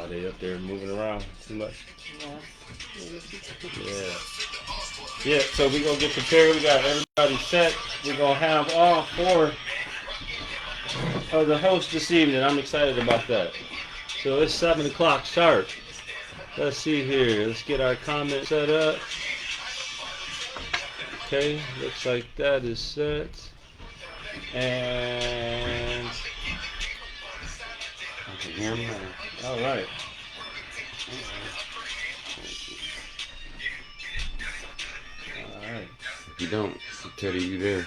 Oh, they up there moving around too much. Yeah. Yeah, so we're going to get prepared. We got everybody set. We're going to have all four of the hosts this evening. I'm excited about that. So it's 7 o'clock sharp. Let's see here. Let's get our comment set up. Okay, looks like that is set. And I can hear him now. all right. All right. If you don't, Teddy, you there?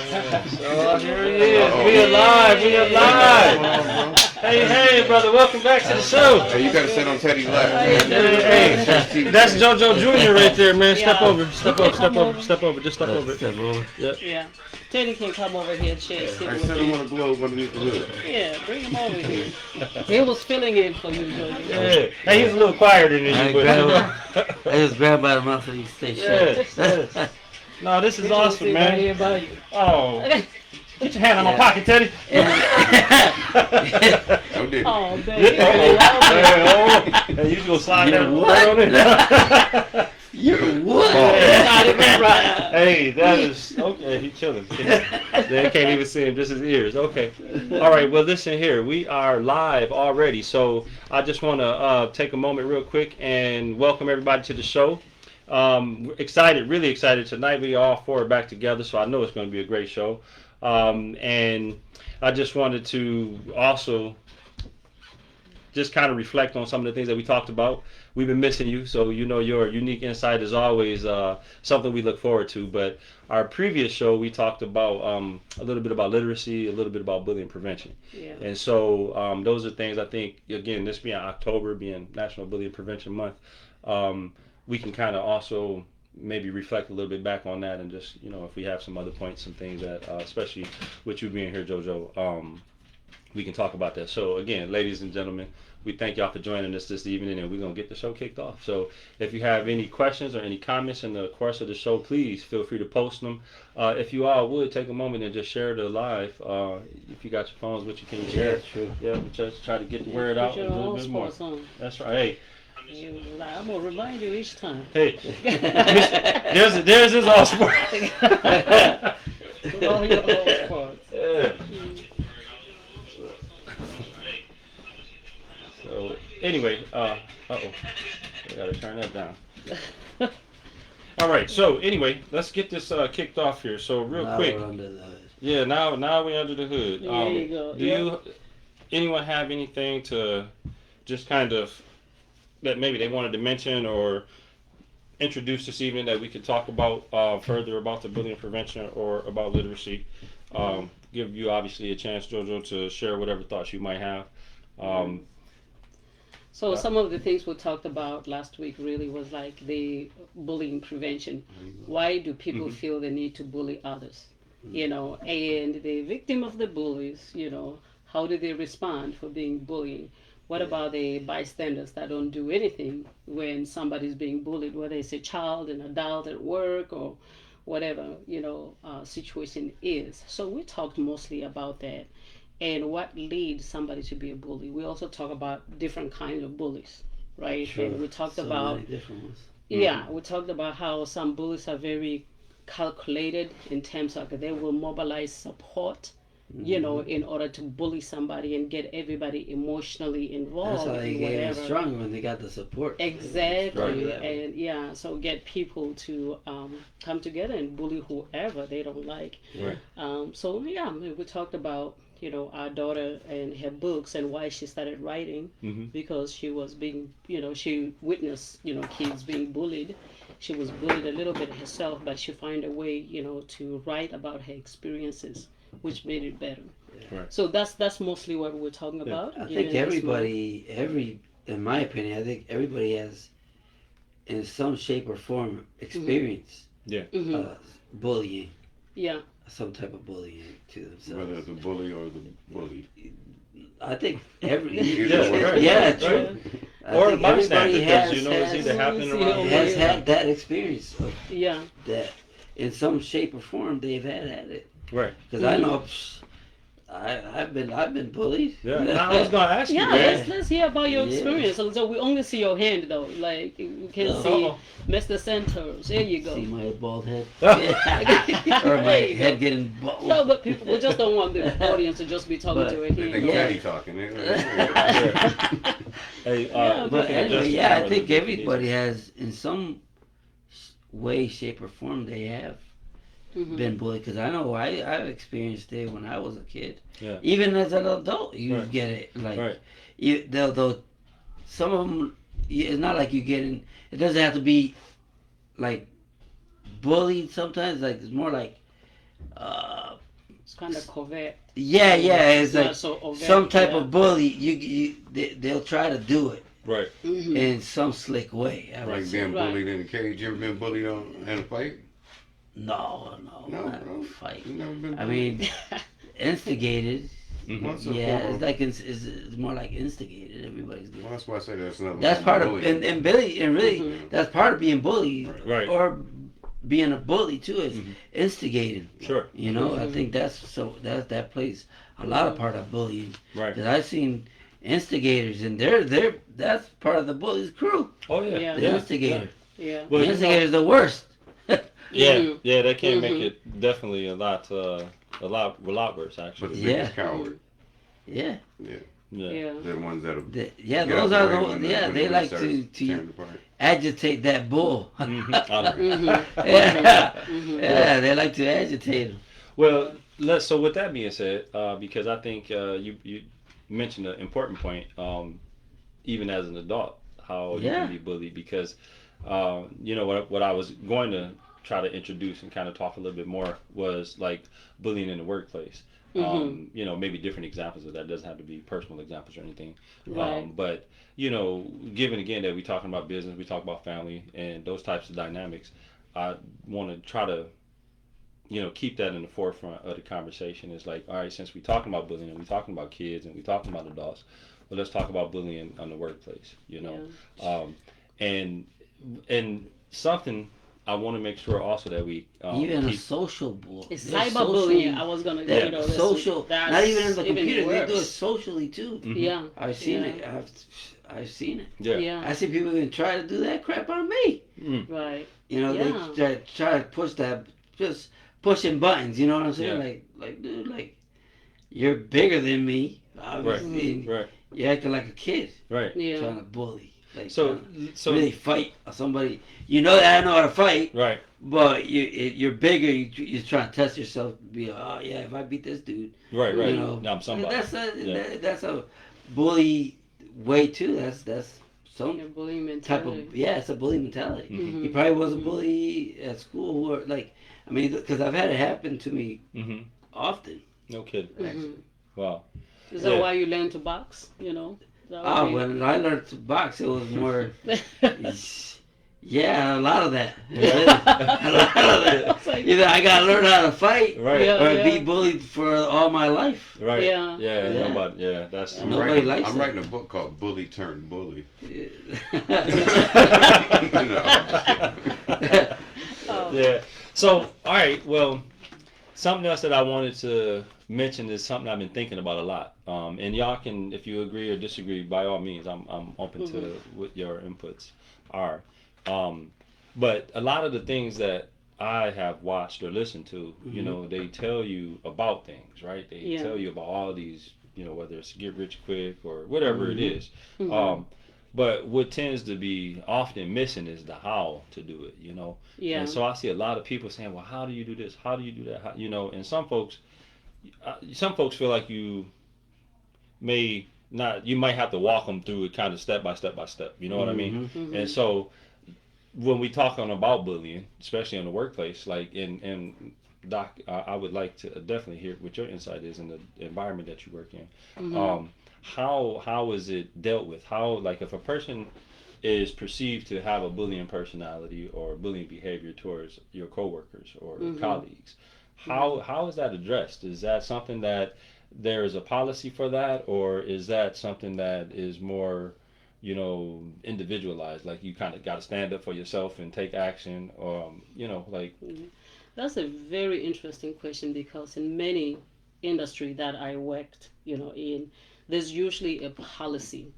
Yeah, so here he is. We alive. We alive. Hey, brother. Welcome back to the show. Hey, you gotta sit on Teddy's lap. Hey, that's JoJo Jr. right there, man. Step over. Step over. Step over. Step over. Just step over. Step over. Yep. Yeah. Teddy can come over here and share his I with set him me. on a globe underneath the hood. Yeah, bring him over here. He was filling in for you, Jojo. Yeah. Hey, he's a little quieter than I you, but just grabbed by the mouth and he stay shut. yes. No, this is He awesome, was right man. here by you. Oh, get your hand on my pocket, Teddy. Oh, did Oh, baby. Hey, you just gonna slide that You're right on in. You're what? Hey, that is okay. He's chilling. They can't even see him, just his ears. Okay. All right. Well, listen here. We are live already, so I just want to take a moment real quick and welcome everybody to the show. We're excited, really excited tonight. We all four are back together, so I know it's going to be a great show. And I just wanted to also just kind of reflect on some of the things that we talked about. We've been missing you, so you know your unique insight is always something we look forward to. But our previous show, we talked about a little bit about literacy, a little bit about bullying prevention. Yeah. And so those are things I think, again, this being October, being National Bullying Prevention Month, we can kind of also maybe reflect a little bit back on that and just, you know, if we have some other points, some things that, especially with you being here, JoJo, we can talk about that. So again, ladies and gentlemen, we thank y'all for joining us this evening, and we're going to get the show kicked off. So if you have any questions or any comments in the course of the show, please feel free to post them. If you all would, take a moment and just share the live. If you got your phones with you, can you share? True. Yeah, we just try to get the word out a little bit more. That's right. Hey, I'm going to remind you each time. hey, there's his all sport. Put all your whole parts. Yeah. So anyway, I gotta turn that down. All right. So anyway, let's get this kicked off here. So real Now quick. we're under the hood. Yeah. Now we're under the hood. There you go. Do anyone have anything to just kind of that maybe they wanted to mention or introduce this evening that we could talk about further about the bullying prevention or about literacy? Give you obviously a chance, JoJo, to share whatever thoughts you might have. So some of the things we talked about last week really was like the bullying prevention. Why do people feel the need to bully others? You know, and the victim of the bullies, you know, how do they respond for being bullied? What about the bystanders that don't do anything when somebody's being bullied, whether it's a child, an adult at work, or whatever, you know, situation is. So we talked mostly about that and what leads somebody to be a bully. We also talk about different kinds of bullies, right? Sure. And we talked So about, many different ones. yeah, we talked about how some bullies are very calculated in terms of they will mobilize support, you know, in order to bully somebody and get everybody emotionally That's involved how they in get whatever. stronger when they got the support. Exactly, Right. and yeah, so get people to come together and bully whoever they don't like. Right. So yeah, we talked about, you know, our daughter and her books and why she started writing, because she was being, you know, she witnessed, you know, kids being bullied. She was bullied a little bit herself, but she found a way, you know, to write about her experiences, which made it better. Right. So that's mostly what we're talking about. I giving think us everybody, in my opinion, I think everybody has, in some shape or form, experienced bullying, yeah. some type of bullying to themselves. Whether it's a bully or the bullied. I think every right. true. I Or a think bystander, everybody because you know it's has, either happening has- around has you. had that experience of Yeah. that in some shape or form they've had it. Right. Because I know I've been bullied. Yeah, I was gonna ask you. Yeah, man. let's hear about your Yeah. experience. So we only see your hand though. Like we can Oh. see Uh-oh. Mr. Santos. There you go. See my bald head, Oh. or my There you head go. getting bald. No, but people, we just don't want the audience to just be talking But- to a They think hand. Yeah. Teddy talking. Hey, Yeah, But looking at anyway, Justin yeah, I Timberlake, think he's- everybody has, in some way, shape, or form, they have Mhm. been bullied. Because I know I've experienced it when I was a kid. Yeah. Even as an adult, you Right. get it. Like, Right. they'll some of them, it's not like you get in. It doesn't have to be like bullied. Sometimes, like it's more like, It's kind of covert. yeah, it's not like so overt, some type yeah. of bully. They'll try to do it Right. Mhm. in some slick way. I would Like say. being Right. bullied in a cage. You ever been bullied in a fight? No, No, not no. a fight. You never been I bullied? mean, instigated. Mhm. What's a Yeah, form it's of- like it's more like instigated. Everybody's doing. Well, that's why I say that's another. That's part of bullying. and Billy and really Mhm. that's part of being bullied Right. or being a bully too is Mhm. instigating. Sure. You know, I Mhm. think that plays a lot of part of bullying. Right. Because I've seen instigators and that's part of the bully's crew. Oh yeah. Yeah. The Yeah. instigator. Yeah. Well, The you know- instigator's the worst. Yeah. Mhm. Yeah. That can make Mhm. it definitely a lot worse But actually. the Yeah. biggest coward. Yeah. Yeah. Yeah. They're the ones that Yeah, those are the ones. Yeah, they like to agitate that bull. Mhm. I know. Mhm. Yeah. Mhm. Yeah, they like to agitate him. Well, so with that being said, because I think you mentioned an important point, even as an adult, how you Yeah. can be bullied. Because what I was going to try to introduce and kind of talk a little bit more was like bullying in the workplace. Maybe different examples of that. Doesn't have to be personal examples or anything. Right. But given again that we're talking about business, we talk about family and those types of dynamics, I want to try to keep that in the forefront of the conversation. Is like, all right, since we're talking about bullying and we're talking about kids and we're talking about adults, well, let's talk about bullying on the workplace. And something I want to make sure also that we Even a keep, social bull. It's There's cyberbullying. social- I was gonna, that that's- social, that's not even in the computer. They do it worse. socially too. Mhm. Yeah. I've seen Yeah. it. I've seen it. yeah. Yeah. I see people even try to do that crap on me. Mm. Right. You know, Yeah. they try to push that, just pushing buttons. You know what I'm saying? Yeah. Like, dude, like, you're bigger than me. Obviously, and Right. you're acting like a kid, Right. Yeah. trying to bully. Like, So really fight somebody. You know that I know how to fight, right. but you're bigger. You're trying to test yourself. Be like, oh yeah, if I beat this dude, Right. Right. you know, Now I'm somebody. that's a bully way too. That's some Yeah, bullying type mentality. of it's a bully mentality. Mhm. He probably was a bully at school, or like, I mean, because I've had it happen to me Mm-hmm. often. No kidding. Mhm. Wow. Is that Yeah. why you learned to box? Is that Ah, why you- when I learned to box, it was more, yeah, a lot of that. a lot of that. It's like- Either I gotta learn how to fight, Right. Yeah. or be bullied for all my life. Right. Yeah. Yeah. Yeah. Nobody. Yeah. That's. I'm Nobody likes I'm it. writing a book called Bully Turned Bully. Oh. Yeah. So, all right. Well, something else that I wanted to mention is something I've been thinking about a lot. And y'all can, if you agree or disagree, by all means, I'm open to what your inputs are. But a lot of the things that I have watched or listened to, they tell you about things, right? They Yeah. tell you about all these, whether it's get rich quick or whatever it is. Mhm. But what tends to be often missing is the how to do it, Yeah. And so I see a lot of people saying, well, how do you do this? How do you do that? And some folks feel like you might have to walk them through it kind of step by step by step. You know what I mean? Mhm. And so when we talking about bullying, especially in the workplace, like and Doc, I would like to definitely hear what your insight is in the environment that you work in. Mhm. How is it dealt with? How, like, if a person is perceived to have a bullying personality or bullying behavior towards your coworkers or colleagues, how is that addressed? Is that something that there is a policy for that, or is that something that is more, individualized? Like you kind of got to stand up for yourself and take action, or like. That's a very interesting question because in many industry that I worked, in, there's usually a policy,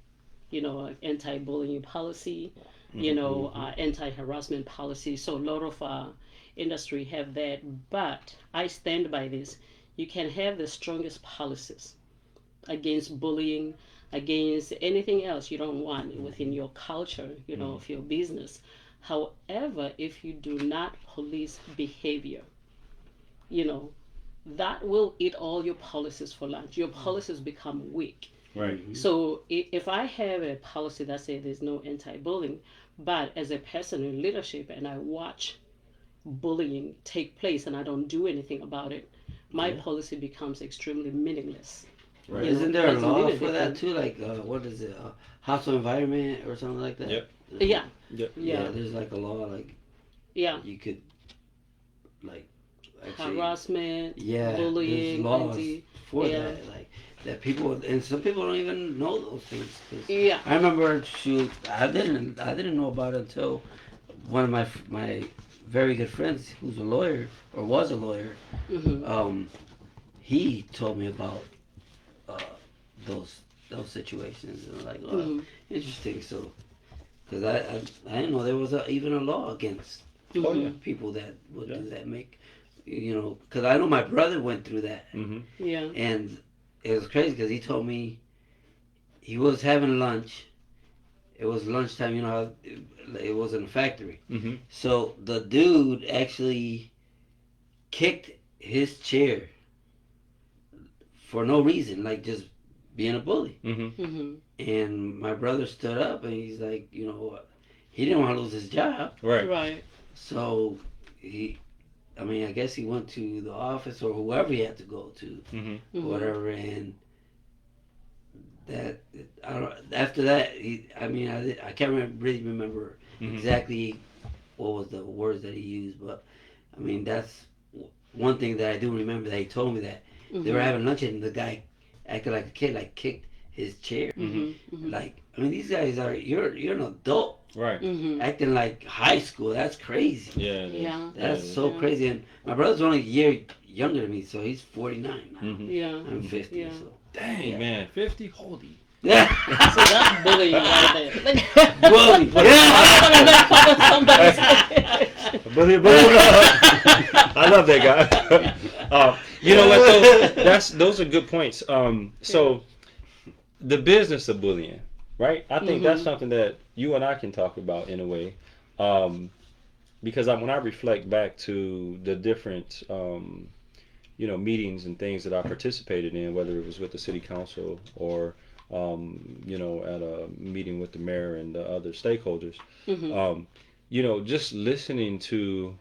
anti-bullying policy, anti-harassment policy. So a lot of industry have that, but I stand by this. You can have the strongest policies against bullying, against anything else you don't want within your culture, of your business. However, if you do not police behavior, that will eat all your policies for lunch. Your policies become weak. Right. So if I have a policy that says there's no anti-bullying, but as a person in leadership and I watch bullying take place and I don't do anything about it, my policy becomes extremely meaningless. Right. Isn't there a That's law really for that different. too? Like, what is it? Hostile environment or something like that? Yep. Yeah. Yep. Yeah, there's like a law, like, Yeah. you could, like, actually, Harassment, yeah, bullying, there's laws anti- for yeah. that. Like, that people, and some people don't even know those things. 'Cause Yeah. I remember, I didn't know about it until one of my very good friends, who's a lawyer, or was a lawyer, hmm he told me about uh, those situations, and like, oh, hmm interesting. So, because I didn't know there was even a law against Oh, yeah. people that would Yeah. do that. Because I know my brother went through that, Mm-hmm. Yeah. and it was crazy because he told me he was having lunch. It was lunchtime. You know how it was in a factory. Mm-hmm. So the dude actually kicked his chair for no reason, like just being a bully. Mm-hmm. hmm And my brother stood up and he's like, he didn't want to lose his job. Right. Right. So I guess he went to the office or whoever he had to go to, Mm-hmm. Mhm. whatever. And that, after that, I can't really remember Mm-hmm. exactly what was the words that he used, but I mean, that's one thing that I do remember that he told me that they were having lunch and the guy acted like a kid, like kicked his chair. hmm hmm Like, I mean, these guys you're an adult Right. hmm acting like high school. That's crazy. Yeah. it is. Yeah. That's Yeah. so Yeah. crazy. And my brother's only a year younger than me, so he's 49 now. Mm-hmm. Yeah. I'm 50, Yeah. so. Dang, Yeah. man. 50? Holy. Yeah. So that's bullying right there. Bully. I'm gonna make fun of somebody. Bully, bully. I love that guy. You know what though? Those are good points. So the business of bullying, right? I think that's something that you and I can talk about in a way, because when I reflect back to the different, meetings and things that I participated in, whether it was with the city council or at a meeting with the mayor and the other stakeholders, just listening to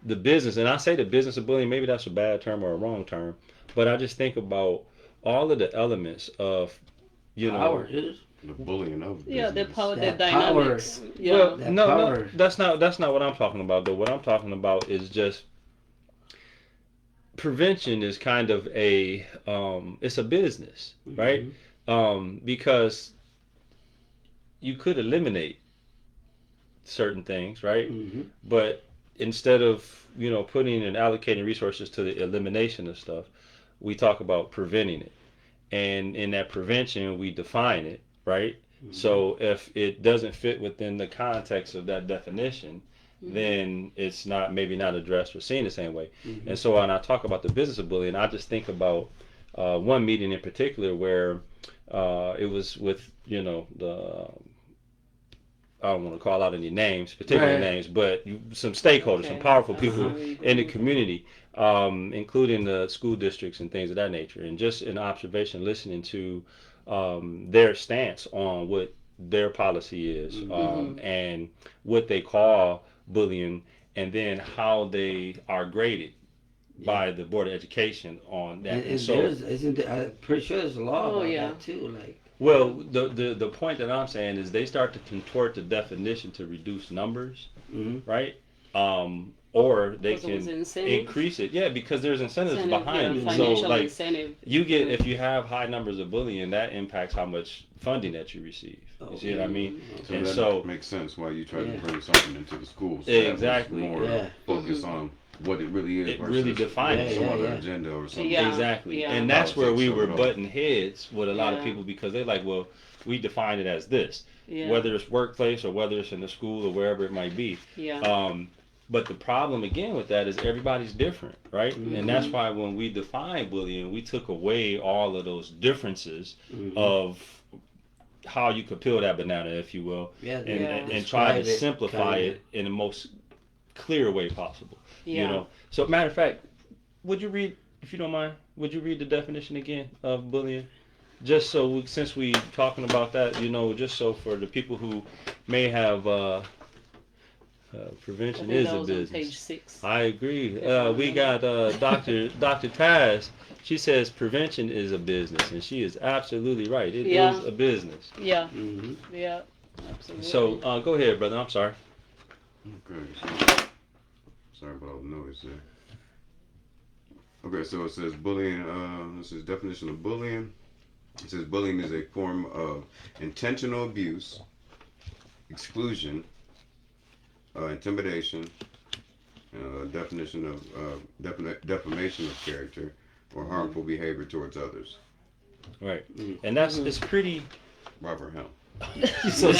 the business, and I say the business of bullying, maybe that's a bad term or a wrong term, but I just think about all of the elements of, Power, dude. The bullying of Yeah, the business. power, the That power. dynamics. Yeah. Well, That no, power. that's not what I'm talking about though. What I'm talking about is just prevention is kind of it's a business, right? Because you could eliminate certain things, right? Mm-hmm. But instead of putting and allocating resources to the elimination of stuff, we talk about preventing it, and in that prevention we define it, right? So if it doesn't fit within the context of that definition, then it's maybe not addressed or seen the same way. And so when I talk about the business of bullying, I just think about one meeting in particular where it was with I don't want to call out any names, particular Right. names, but some stakeholders, some Okay. powerful people Uh-huh. in the community, including the school districts and things of that nature. And just an observation, listening to their stance on what their policy is, and what they call bullying, and then how they are graded by the Board of Education on that. And so, I'm pretty sure there's a law Oh, about yeah. that too. Like, well, the point that I'm saying is they start to contort the definition to reduce numbers, right? Or they Because it was can incentive. increase it. Yeah, because there's incentives Incentive, behind yeah, it. So financial like incentive. you get, if you have high numbers of bullying, that impacts how much funding that you receive. You see what I mean? So And that so makes sense why you try Yeah. to bring something into the schools. Exactly. More Yeah. focus on what it really is. It versus really defines some Yeah, other yeah. agenda or something. Yeah. Exactly. Yeah. And that's where we Politics were of it all. butting heads with a lot of Yeah. people because they're like, well, we define it as this, Yeah. whether it's workplace or whether it's in the school or wherever it might be. Yeah. But the problem again with that is everybody's different, right? Mhm. And that's why when we define bullying, we took away all of those differences Mhm. of how you could peel that banana, if you will, Yeah, and, Yeah. and try to Describe it, simplify kinda. it in the most clear way possible. Yeah. You know. So matter of fact, would you read, if you don't mind, would you read the definition again of bullying? Just so, since we talking about that, you know, just so for the people who may have I prevention think is that a was on business. page 6. I agree. Yes, We got Dr. Taz. She says prevention is a business, and she is absolutely right. It is Yeah. a business. Yeah. Mhm. Yeah. Absolutely. So go ahead, brother. I'm sorry. Okay. Sorry about all the noise there. Okay, so it says bullying. This is definition of bullying. It says bullying is a form of intentional abuse, exclusion, intimidation, definition of defamation of character, or harmful behavior towards others. Right. Mhm. And that's it's pretty. Robert Helm. So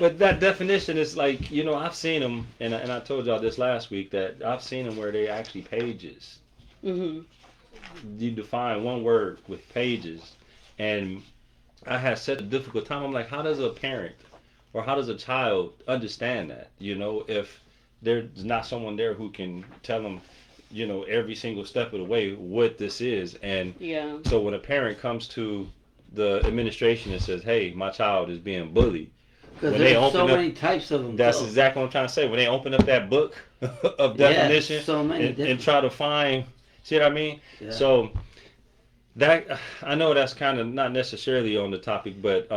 but that definition is like, you know, I've seen them, and I told y'all this last week that I've seen them where they actually pages. Mhm. You define one word with pages, and I had such a difficult time. I'm like, how does a parent or how does a child understand that? You know, if there's not someone there who can tell them, you know, every single step of the way what this is. And Yeah. so when a parent comes to the administration and says, hey, my child is being bullied, Because when they there's so open up- many types of them. that's though. exactly what I'm trying to say. When they open up that book of Yeah, definition so many and different. try to find, see what I mean? Yeah. So that, I know that's kind of not necessarily on the topic, but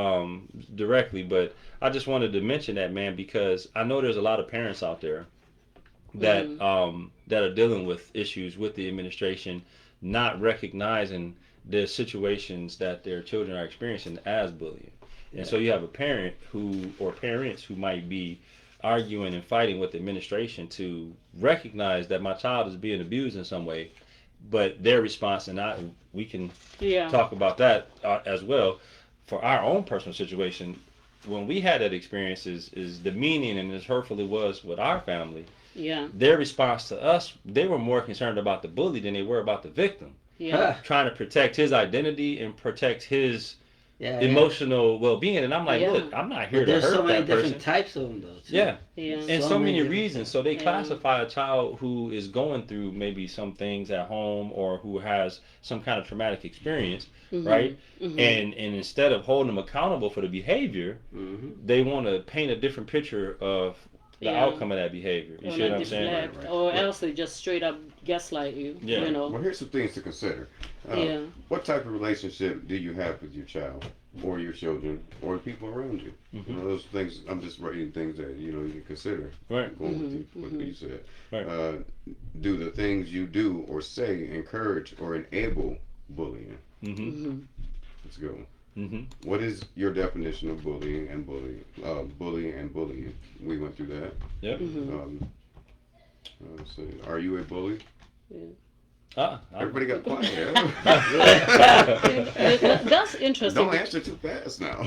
directly, but I just wanted to mention that, man, because I know there's a lot of parents out there that that are dealing with issues with the administration, not recognizing the situations that their children are experiencing as bullying. And so you have a parent who, or parents who might be arguing and fighting with the administration to recognize that my child is being abused in some way, but their response, and we can Yeah. talk about that as well, for our own personal situation, when we had that experience is demeaning and as hurtful it was with our family, Yeah. their response to us, they were more concerned about the bully than they were about the victim, Yeah. trying to protect his identity and protect his Yeah, emotional well-being. And I'm like, Yeah. look, I'm not here But to there's hurt so many that person. different types of them, though. Too. Yeah, Yeah. and So so many many different- reasons. So they Yeah. classify a child who is going through maybe some things at home or who has some kind of traumatic experience, Mhm. right? Mhm. And instead of holding them accountable for the behavior, Mhm. they want to paint a different picture of the Yeah. outcome of that behavior. You Or see what not I'm saying? deflect, Right, right. or Right. else they just straight up gaslight you. Yeah. You know. Well, here's some things to consider. Yeah. What type of relationship do you have with your child, or your children, or the people around you? You know, those things. I'm just writing things that you can consider. Right. Going with Mhm, what you said. Right. Do the things you do or say encourage or enable bullying? Mm-hmm. Mhm. Let's go. Mm-hmm. What is your definition of bullying and bullying? Bullying and bullying. We went through that. Yep. Mhm. So, are you a bully? I'm- Everybody got quiet. That's interesting. Don't answer too fast now.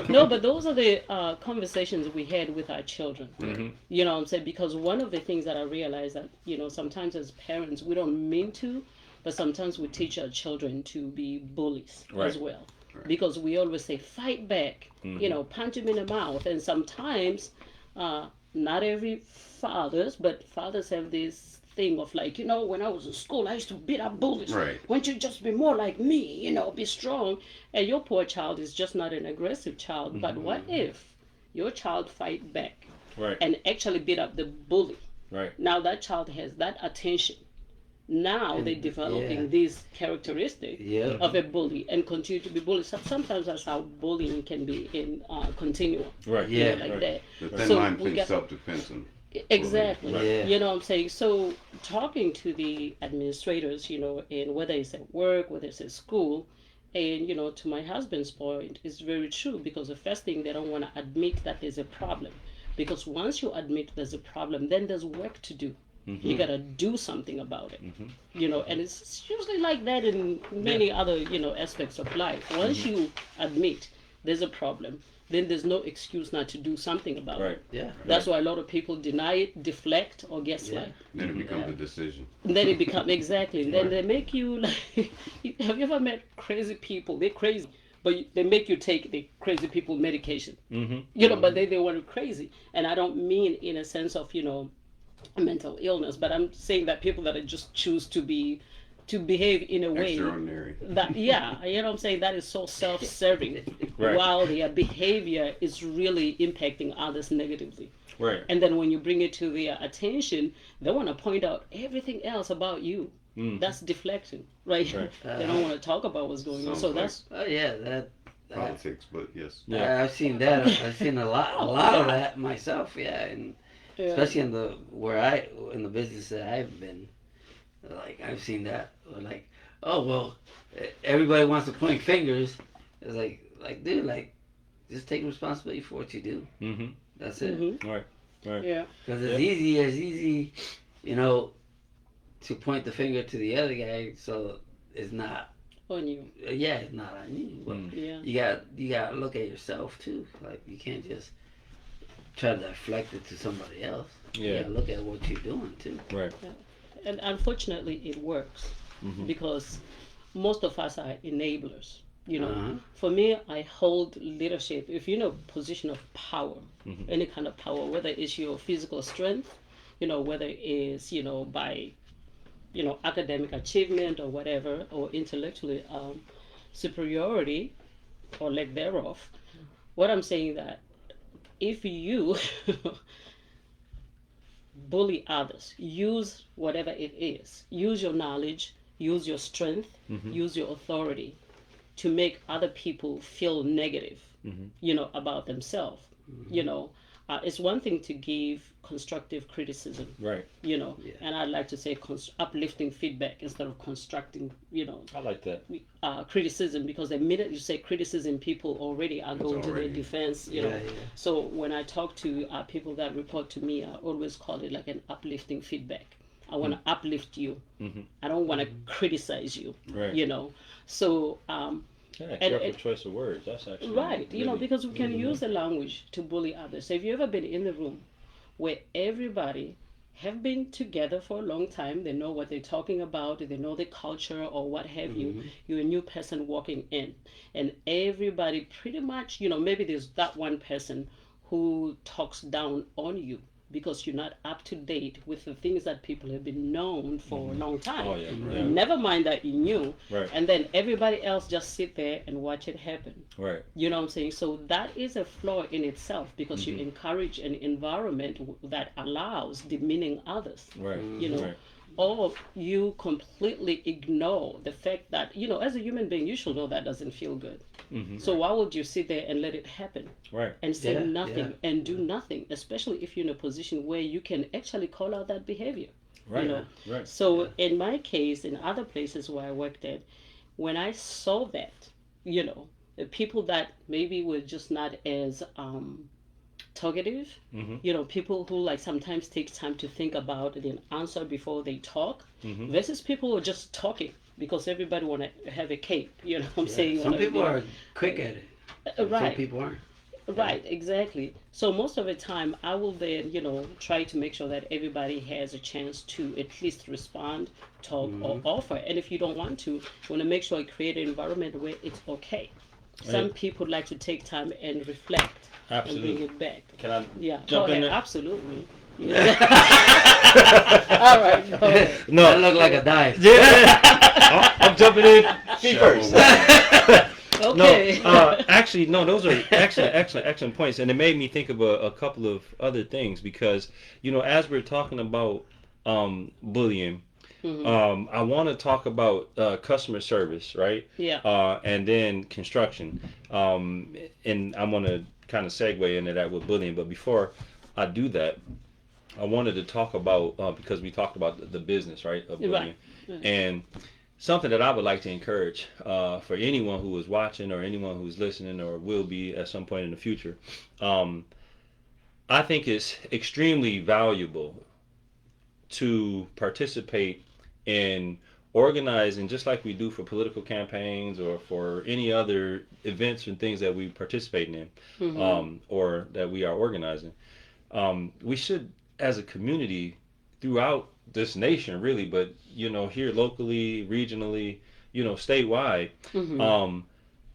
No, but those are the conversations we had with our children. Mhm. You know what I'm saying? Because one of the things that I realize that, sometimes as parents, we don't mean to, but sometimes we teach our children to be bullies Right. as well. Right. Because we always say, fight back, Mhm. punch him in the mouth. And sometimes, not every fathers, but fathers have this thing of like, when I was in school, I used to beat up bullies. Right. Why don't you just be more like me, be strong? And your poor child is just not an aggressive child. But what if your child fight back Right. and actually beat up the bully? Right. Now that child has that attention. Now they're developing Yeah. these characteristics Yeah. of a bully and continue to be bullied. Sometimes that's how bullying can be in continuum. Right. Yeah. Like Right. that. The thin So line we between got- self-defense and Exactly. Right. Yeah. You know what I'm saying? So talking to the administrators, and whether it's at work, whether it's at school, and to my husband's point, it's very true because the first thing they don't want to admit that there's a problem. because once you admit there's a problem, then there's work to do. Mm-hmm. You gotta do something about it, Mhm. you know, and it's usually like that in many other, you know, aspects of life. Once you admit there's a problem, then there's no excuse not to do something about Right. it. Yeah. That's why a lot of people deny it, deflect, or gaslight. Then it becomes a decision. And then it becomes exactly. And then Right. they make you like. Have you ever met crazy people? They're crazy, but they make you take the crazy people medication. Mm-hmm. You know, but they want you crazy, and I don't mean in a sense of, you know, mental illness, but I'm saying that people that just choose to behave in a way Extraordinary. that, yeah, you know what I'm saying, that is so self-serving, Right. while their behavior is really impacting others negatively. Right. And then when you bring it to their attention, they want to point out everything else about you. Mm. That's deflecting, right? Right. They don't want to talk about what's going on. Sounds So like that's Oh yeah, that. Politics, but yes. Yeah. I've seen that. I've seen a lot of that myself. Yeah, and yeah. especially in the business that I've been, like I've seen that. Like, oh well, everybody wants to point fingers. It's like dude, like just take responsibility for what you do. Mm-hmm. That's it. Mhm. Right. Right. Yeah. Because it's easy, you know, to point the finger to the other guy. So it's not. On you. Yeah, it's not on you. But Mm. Yeah. you got to look at yourself too. Like you can't just try to deflect it to somebody else. You Yeah. got to look at what you're doing too. Right. And unfortunately, it works Mm-hmm. because most of us are enablers. You know, Uh-huh. for me, I hold leadership. If you're in a position of power, Mhm. any kind of power, whether it's your physical strength, you know, whether it's, you know, by, you know, academic achievement or whatever, or intellectually superiority or lack thereof, what I'm saying that if you bully others, use whatever it is, use your knowledge, use your strength, Mhm. use your authority to make other people feel negative, Mhm. you know, about themselves. You know, it's one thing to give constructive criticism, Right. you know, Yeah. and I'd like to say uplifting feedback instead of constructing, you know, I like that. criticism, because the minute you say criticism, people already are going to their already- defense, you Yeah, know. yeah. So when I talk to people that report to me, I always call it like an uplifting feedback. I want to uplift you. Mhm. I don't want to criticize you, Right. you know. So Yeah. And- Careful and- choice of words. That's actually right, you know, really- because we can use the language to bully others. Have you ever been in the room where everybody have been together for a long time, they know what they're talking about, they know the culture or what have you, you're a new person walking in, and everybody pretty much, you know, maybe there's that one person who talks down on you because you're not up to date with the things that people have been known for a long time. Oh yeah. Yeah. Never mind that you knew, Right. and then everybody else just sit there and watch it happen. Right. You know what I'm saying? So that is a flaw in itself, because you encourage an environment that allows demeaning others. Right. You know, Right. or you completely ignore the fact that, you know, as a human being, you should know that doesn't feel good. Mm-hmm. So why would you sit there and let it happen Right. and say Yeah, nothing and do nothing, especially if you're in a position where you can actually call out that behavior? Right. know, Right. So in my case, in other places where I worked at, when I saw that, you know, the people that maybe were just not as talkative, Mhm. you know, people who like sometimes take time to think about it and answer before they talk, Mhm. versus people who are just talking because everybody want to have a cape, you know what I'm saying? Some Wanna people be- are quick at it. Some right. people aren't. Right, exactly. So most of the time, I will then, you know, try to make sure that everybody has a chance to at least respond, talk, or offer. And if you don't want to, you want to make sure you create an environment where it's okay. Some people like to take time and reflect and bring Absolutely. it back. Can I Yeah, jump go in ahead. there? Absolutely. All right, go ahead. That No. look like a dive. Yeah. I'm jumping in feet first. Okay. No, actually, no. Those are excellent points, and it made me think of a couple of other things, because, you know, as we're talking about bullying, I want to talk about customer service, right? Yeah. And then construction, and I want to kind of segue into that with bullying. But before I do that, I wanted to talk about because we talked about the business, right, of bullying, Right. and something that I would like to encourage for anyone who is watching or anyone who's listening or will be at some point in the future. I think it's extremely valuable to participate in organizing, just like we do for political campaigns or for any other events and things that we participate in, or that we are organizing. We should, as a community, throughout this nation, really, but here locally, regionally, statewide,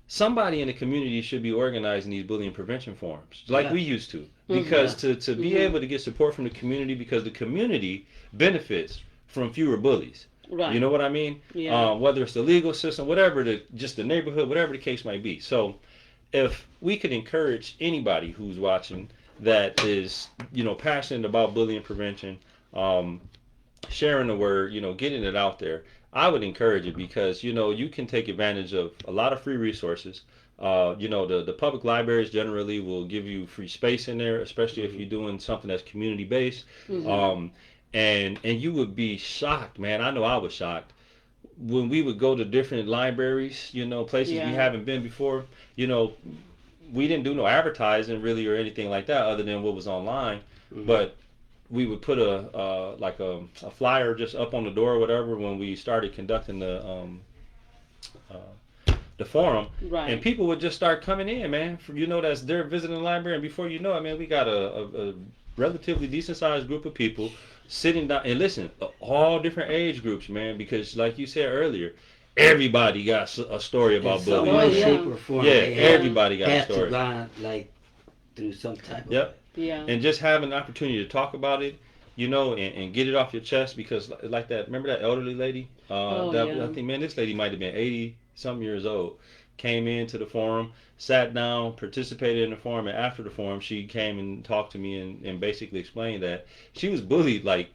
somebody in the community should be organizing these bullying prevention forums like we used to, because to be able to get support from the community, because the community benefits from fewer bullies. Right. You know what I mean? Yeah. Whether it's the legal system, whatever, just the neighborhood, whatever the case might be. So if we could encourage anybody who's watching that is, passionate about bullying prevention, sharing the word, getting it out there, I would encourage it, because, you can take advantage of a lot of free resources. The public libraries generally will give you free space in there, especially if you're doing something that's community based. And you would be shocked, man. I know I was shocked when we would go to different libraries, places we haven't been before. We didn't do no advertising really or anything like that other than what was online. But we would put a flyer just up on the door or whatever when we started conducting the forum, and people would just start coming in, man. That's they're visiting the library, and before you know it, man, we got a relatively decent sized group of people sitting down and listen, all different age groups, man, because like you said earlier, everybody got a story about bullying. Some way, shape, or form. Everybody got a story. Gone, through some type of And just having an opportunity to talk about it, and get it off your chest, because like that, remember that elderly lady? I think, man, this lady might have been 80 some years old, came into the forum, sat down, participated in the forum, and after the forum, she came and talked to me and basically explained that she was bullied like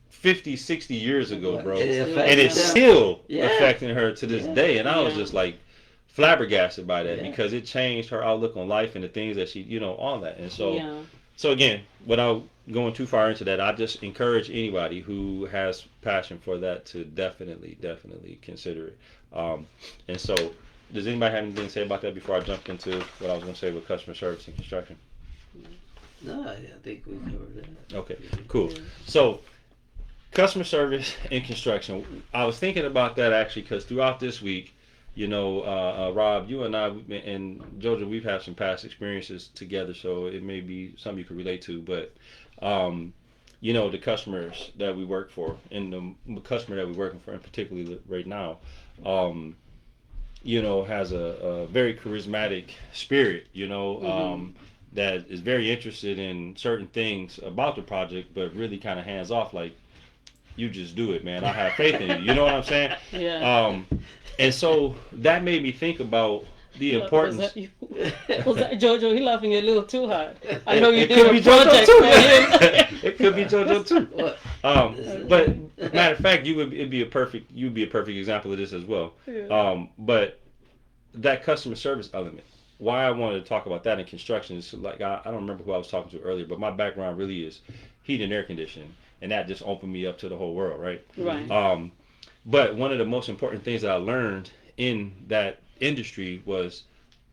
50, 60 years ago, bro. And it's still affecting her to this day. And I was just like flabbergasted by that, because it changed her outlook on life and the things that she, all that. And so again, without going too far into that, I just encourage anybody who has passion for that to definitely consider it. And so, does anybody have anything to say about that before I jump into what I was going to say with customer service and construction? No, I think we covered that. Okay, cool. So, customer service and construction. I was thinking about that actually, because throughout this week, Rob, you and I and Jojo, we've had some past experiences together, so it may be something you could relate to. But, the customers that we work for, and the customer that we're working for, and particularly right now, has a very charismatic spirit, that is very interested in certain things about the project, but really kind of hands off, like, you just do it, man. I have faith in you. You know what I'm saying? Yeah. And so that made me think about the importance. Was that Jojo? He laughing a little too hard. I know you it did could a be JoJo project too. for him. It could be JoJo too. But matter of fact, you'd be a perfect example of this as well. But that customer service element. Why I wanted to talk about that in construction is, like, I don't remember who I was talking to earlier, but my background really is heat and air conditioning, and that just opened me up to the whole world, right? Right. But one of the most important things that I learned in that industry was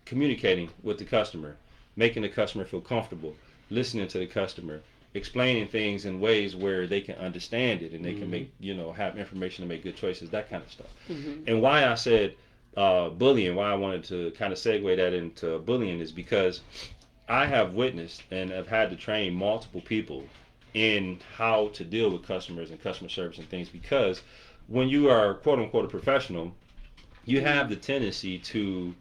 communicating with the customer, making the customer feel comfortable, listening to the customer, explaining things in ways where they can understand it and they can make, have information to make good choices, that kind of stuff. And why I said bullying, why I wanted to kind of segue that into bullying, is because I have witnessed and have had to train multiple people in how to deal with customers and customer service and things, because when you are quote unquote a professional, you have the tendency to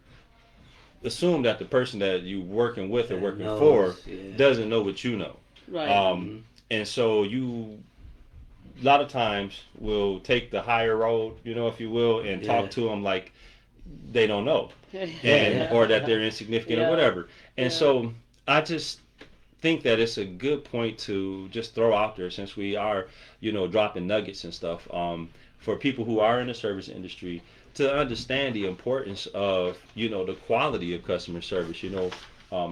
assume that the person that you're working with or working for doesn't know what you know. Right. And so you a lot of times will take the higher road, if you will, and talk to them like they don't know, or that they're insignificant or whatever. And so I just think that it's a good point to just throw out there, since we are, dropping nuggets and stuff, for people who are in the service industry to understand the importance of, the quality of customer service,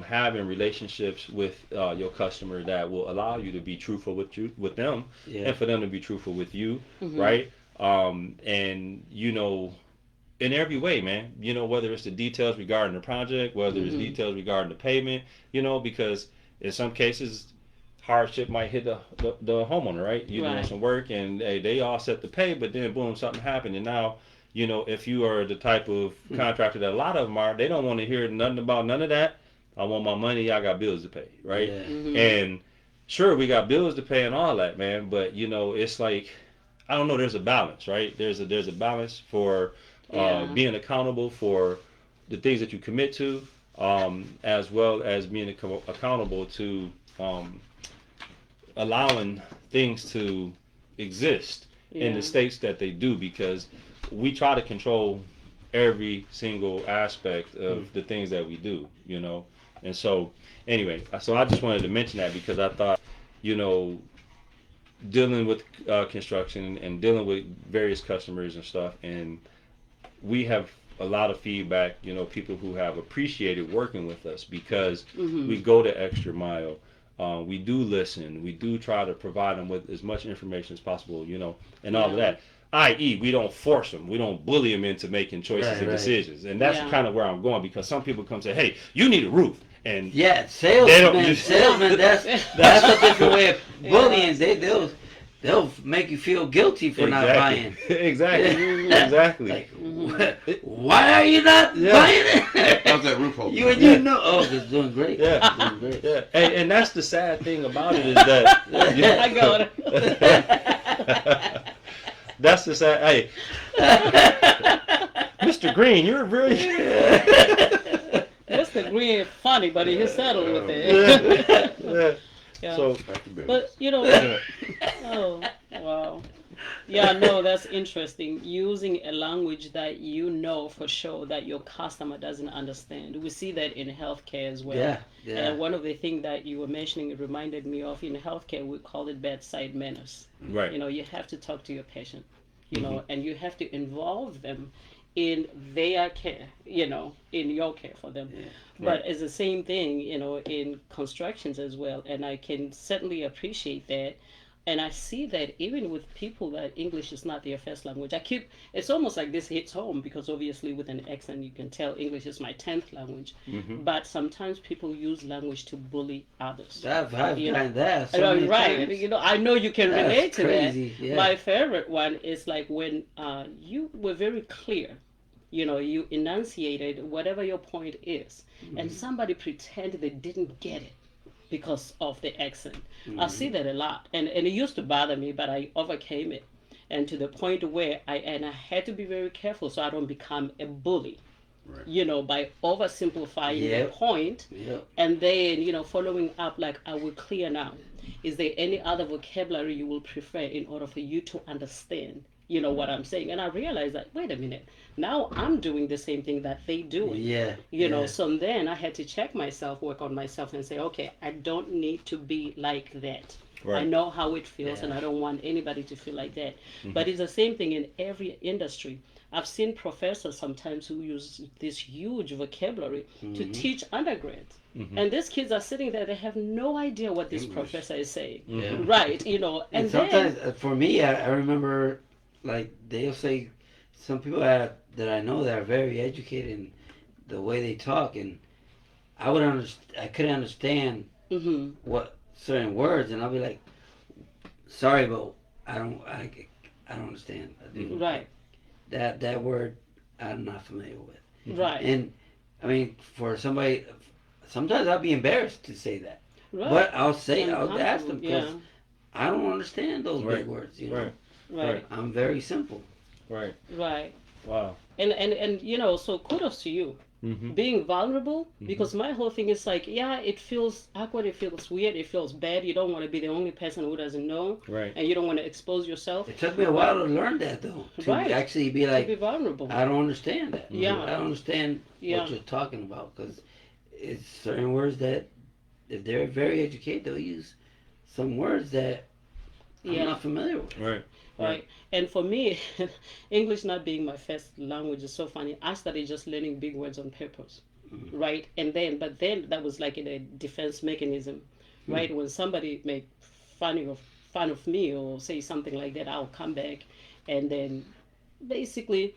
having relationships with your customer that will allow you to be truthful with them, and for them to be truthful with you, right? And in every way, man, whether it's the details regarding the project, whether it's details regarding the payment, because in some cases, hardship might hit the homeowner, right? You're doing Right. some work and they all set to pay, but then boom, something happened. And now, if you are the type of contractor that a lot of them are, they don't want to hear nothing about none of that. I want my money. I got bills to pay, right? Yeah. Mhm. And sure, we got bills to pay and all that, man. But it's like, I don't know. There's a balance, right? There's a balance for Yeah. being accountable for the things that you commit to, as well as being accountable to allowing things to exist in Yeah. the states that they do, because we try to control every single aspect of the things that we do, And so, anyway, so I just wanted to mention that because I thought, dealing with construction and dealing with various customers and stuff, and we have a lot of feedback, people who have appreciated working with us because Mhm. we go the extra mile. We do listen. We do try to provide them with as much information as possible, and all of Yeah. that. I.e., we don't force them. We don't bully them into making choices Right, and right. decisions. And that's Yeah. kind of where I'm going, because some people come say, hey, you need a roof. And Yeah, They don't salesman. just- Salesman. That's a different way of bullying. They'll make you feel guilty for not buying. Exactly. Yeah. Exactly. Like, Mhm. why are you not Yeah. buying it? How's that roof hold? You know. Oh, it's doing great. Yeah. It's doing great. Yeah, and that's the sad thing about it is that I got it. that's the sad. Hey, Mr. Green, you're really. Mr. Green funny, but he settled with it. yeah. Yeah. So Back to business. But yeah. oh wow, yeah, no, that's interesting. Using a language that for sure that your customer doesn't understand. We see that in healthcare as well. Yeah. Yeah. And one of the things that you were mentioning, it reminded me of in healthcare, we call it bedside manners. Right. You have to talk to your patient, and you have to involve them in their care, in your care for them. Yeah. But it's the same thing, in constructions as well. And I can certainly appreciate that. And I see that even with people that English is not their first language. It's almost like this hits home because obviously with an accent you can tell English is my 10th language. Mhm. But sometimes people use language to bully others. I've You know. done that so many Right. times. I know you can That's relate to crazy. that. Yeah. My favorite one is like when you were very clear. You enunciated whatever your point is, and somebody pretended they didn't get it because of the accent. I see that a lot, and it used to bother me, but I overcame it, and to the point where I had to be very careful so I don't become a bully. Right. By oversimplifying the Yep. point, Yep. and then following up like, I will clear now. Is there any other vocabulary you will prefer in order for you to understand what I'm saying? And I realized that, wait a minute, now I'm doing the same thing that they do. Yeah. So then I had to check myself, work on myself, and say, okay, I don't need to be like that. I Right. know how it feels, Yeah. and I don't want anybody to feel like that. But it's the same thing in every industry. I've seen professors sometimes who use this huge vocabulary to teach undergrads. And these kids are sitting there, they have no idea what this English. professor is saying. Yeah. Right, And and sometimes, then, for me, I remember, like, they'll say, some people that I know that are very educated in the way they talk, and I couldn't understand mhm, what certain words, and I'll be like, sorry, but I don't understand. right, That word, I'm not familiar with. right, And, I mean, for somebody, sometimes I'll be embarrassed to say that. right. But I'll ask them, Yeah, because I don't understand those Right. big words, Right. right, I'm very simple. Right. right. Wow. And so kudos to you. Mm-hmm. Being vulnerable, because my whole thing is like, yeah, it feels awkward, it feels weird, it feels bad. You don't want to be the only person who doesn't know, Right. and you don't want to expose yourself. It took me a while to learn that, though. To Right. actually be To like, be vulnerable. I don't understand that. Yeah. I don't understand Yeah. what you're talking about, because it's certain words that, if they're very educated, they'll use some words that I'm Yeah. not familiar with. Right. Right. And for me, English not being my first language is so funny. I started just learning big words on purpose. Right. But then that was like in a defense mechanism. Right. When somebody make fun of me or say something like that, I'll come back and then basically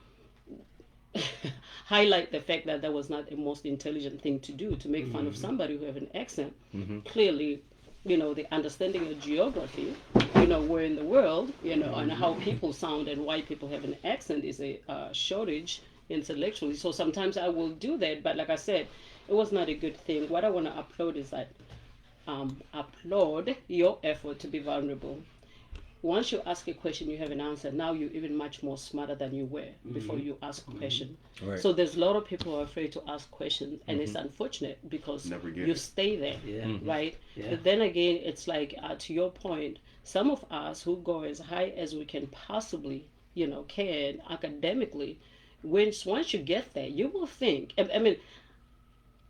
highlight the fact that that was not the most intelligent thing to do, to make fun of somebody who have an accent. Clearly, the understanding of geography, where in the world, and how people sound and why people have an accent is a shortage intellectually. So sometimes I will do that, but like I said, it was not a good thing. What I want to applaud is that applaud your effort to be vulnerable. Once you ask a question, you have an answer. Now you're even much more smarter than you were before you ask a question. Right. So there's a lot of people who are afraid to ask questions, and it's unfortunate because Never get you it. stay there, Yeah. right? Yeah. But then again, it's like to your point, some of us who go as high as we can possibly, can academically, once you get there, you will think. I mean,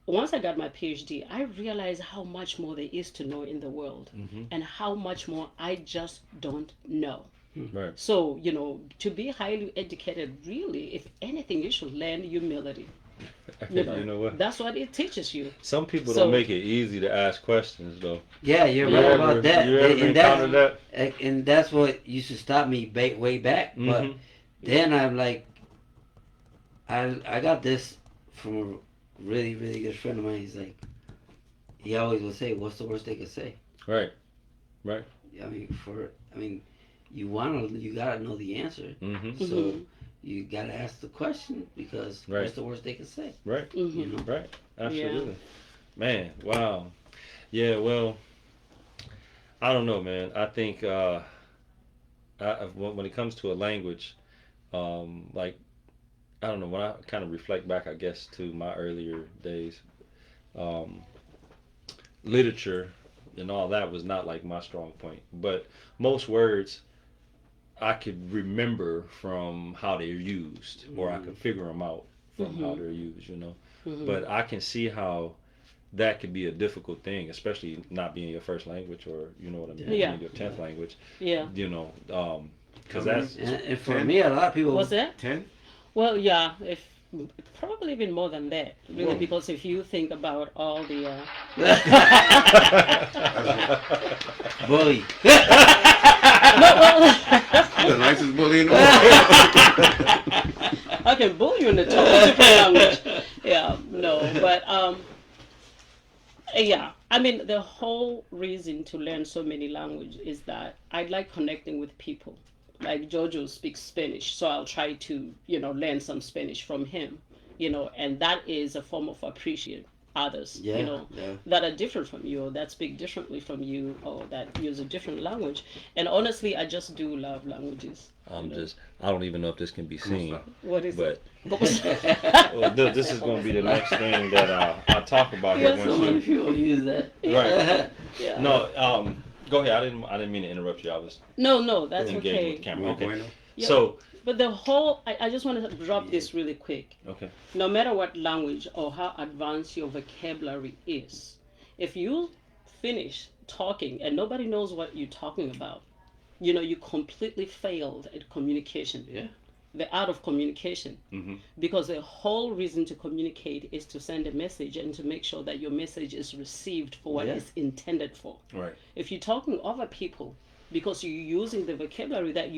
once I got my PhD, I realized how much more there is to know in the world and how much more I just don't know. Right. So, to be highly educated, really, if anything, you should learn humility. You know what? That's what it teaches you. Some people So- don't make it easy to ask questions, though. Yeah, you're You right ever- about that. You ever And encountered that? and that's what used to stop me way back. But Mhm. then I'm like, I got this from a really, really good friend of mine. He's like, he always would say, "What's the worst they could say?" Right. I mean, you gotta know the answer. Mm-hmm. So you gotta ask the question because Right. what's the worst they could say? Right. Mhm. You know? Right. Absolutely. Man, wow. Yeah, well, I don't know, man. I think when it comes to a language, like, I don't know, when I kind of reflect back, I guess, to my earlier days, literature and all that was not like my strong point. But most words I could remember from how they're used, or I could figure them out from how they're used, But I can see how that could be a difficult thing, especially not being your first language, or you know what I mean, Yeah. being your 10th language, Yeah. because that's And for 10? me, a lot of people. What's that? 10? Well, yeah, if probably even more than that, really, Whoa. because if you think about all the Bully. The nicest bully in the world. I can bully you in the totally different language. Yeah, no, but yeah. I mean, the whole reason to learn so many languages is that I like connecting with people. Like Jojo speaks Spanish, so I'll try to, learn some Spanish from him, and that is a form of appreciate others, Yeah. that are different from you, or that speak differently from you, or that use a different language. And honestly, I just do love languages. I don't even know if this can be seen, What is but it? well, this is going to be the next thing that I talk about here. Yes, So Once many you, people use that. right. Yeah. No, go ahead. I didn't mean to interrupt you. I was No, that's engaging okay. with the camera. More Okay. bueno? Yeah. So, But the whole, I just want to drop this really quick. okay. No matter what language or how advanced your vocabulary is, if you finish talking and nobody knows what you're talking about, you completely failed at communication. Yeah. The art of communication. Mhm. Because the whole reason to communicate is to send a message and to make sure that your message is received for what Yeah. it's intended for. Right. If you're talking over people because you're using the vocabulary that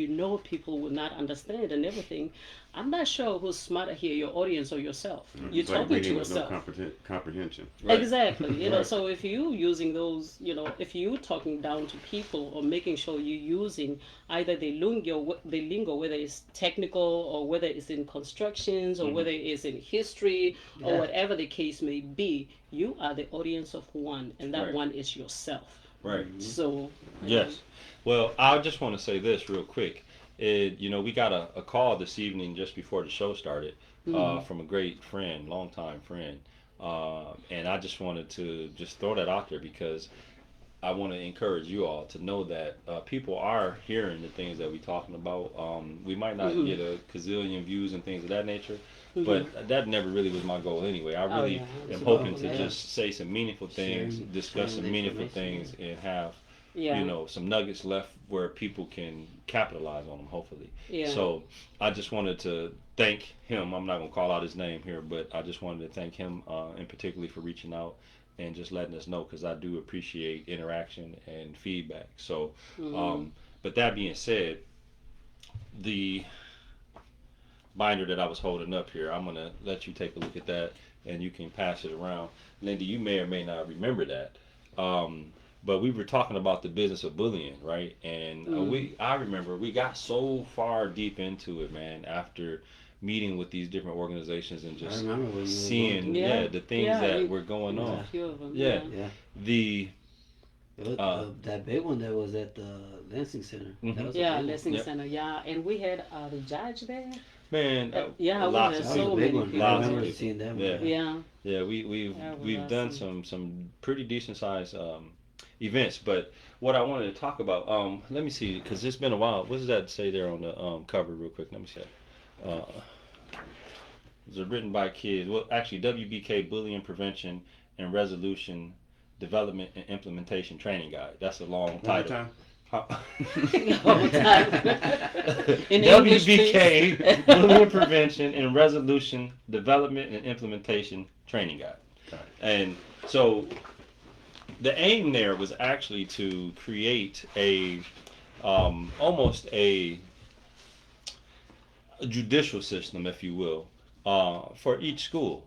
people will not understand and everything, I'm not sure who's smarter here, your audience or yourself. You're It's like talking to reading with no yourself. comprehension. Right. Exactly. Right. So if you using those, if you talking down to people or making sure you're using either the lingo, whether it's technical or whether it's in constructions or whether it's in history or Yeah. whatever the case may be, you are the audience of one, and that Right. one is yourself. Right. So Yes. Well, I just want to say this real quick. We got a call this evening just before the show started from a great friend, longtime friend. And I just wanted to just throw that out there because I want to encourage you all to know that people are hearing the things that we're talking about. We might not get a gazillion views and things of that nature, but that never really was my goal anyway. I really yeah. am hoping to Yeah. just say some meaningful things, Sharing- discuss some sharing the meaningful things, information. and have yeah. some nuggets left where people can capitalize on them, hopefully. Yeah. So I just wanted to thank him. I'm not going to call out his name here, but I just wanted to thank him and particularly for reaching out and just letting us know, because I do appreciate interaction and feedback. So, but that being said, the binder that I was holding up here. I'm gonna let you take a look at that, and you can pass it around. Lindy, you may or may not remember that. But we were talking about the business of bullying, right? And I remember we got so far deep into it, man, after meeting with these different organizations and I just remember when you were seeing, Yeah. the things Yeah, that you- were going A on. few of them. Yeah. Yeah. The It was, that big one that was at the Lansing Center. Mhm. That was a Yeah, big one. Lessing Yep. Center. Yeah, and we had the judge there. man, Yeah, we lots had of That was so a people. big many one. people. I Lots of remember people. seeing that one. Yeah. Yeah. Yeah, we've That was we've done awesome. some pretty decent sized events. But what I wanted to talk about, let me see, because it's been a while. What does that say there on the cover, real quick? Let me see. It's written by kids. Well, actually, WBK Bullying Prevention and Resolution Development and Implementation Training Guide. That's a long One more title. time. Whole time. In English, WBK please. Bullying Prevention and Resolution Development and Implementation Training Guide. Got it. And so the aim there was actually to create a almost a judicial system, if you will, for each school.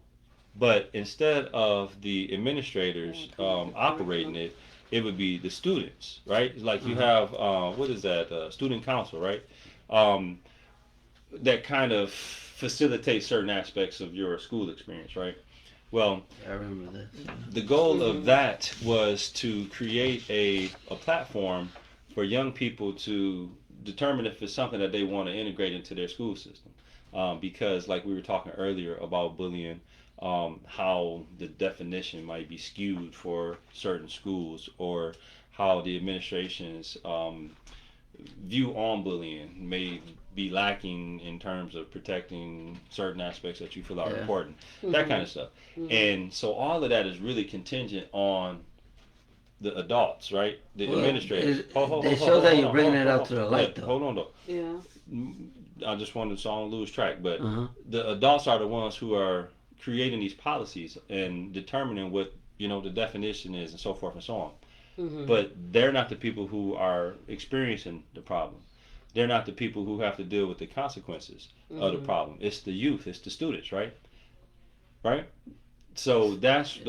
But instead of the administrators operating it, it would be the students, right? Like you have, what is that, student council, right? That kind of facilitates certain aspects of your school experience, right? Well, I remember that. the goal of that was to create a platform for young people to determine if it's something that they want to integrate into their school system. Because like we were talking earlier about bullying, how the definition might be skewed for certain schools, or how the administration's view on bullying may be lacking in terms of protecting certain aspects that you feel are Yeah. important, that kind of stuff. And so all of that is really contingent on the adults, right? The Well, administrators. it shows that you're bringing it hold out on. to the light, Yeah, though. hold on, though. Yeah. I just wanted so I don't lose track, but Uh-huh. the adults are the ones who are creating these policies and determining what the definition is and so forth and so on. Mhm. But they're not the people who are experiencing the problem. They're not the people who have to deal with the consequences of the problem. It's the youth, it's the students, right? Right? So that was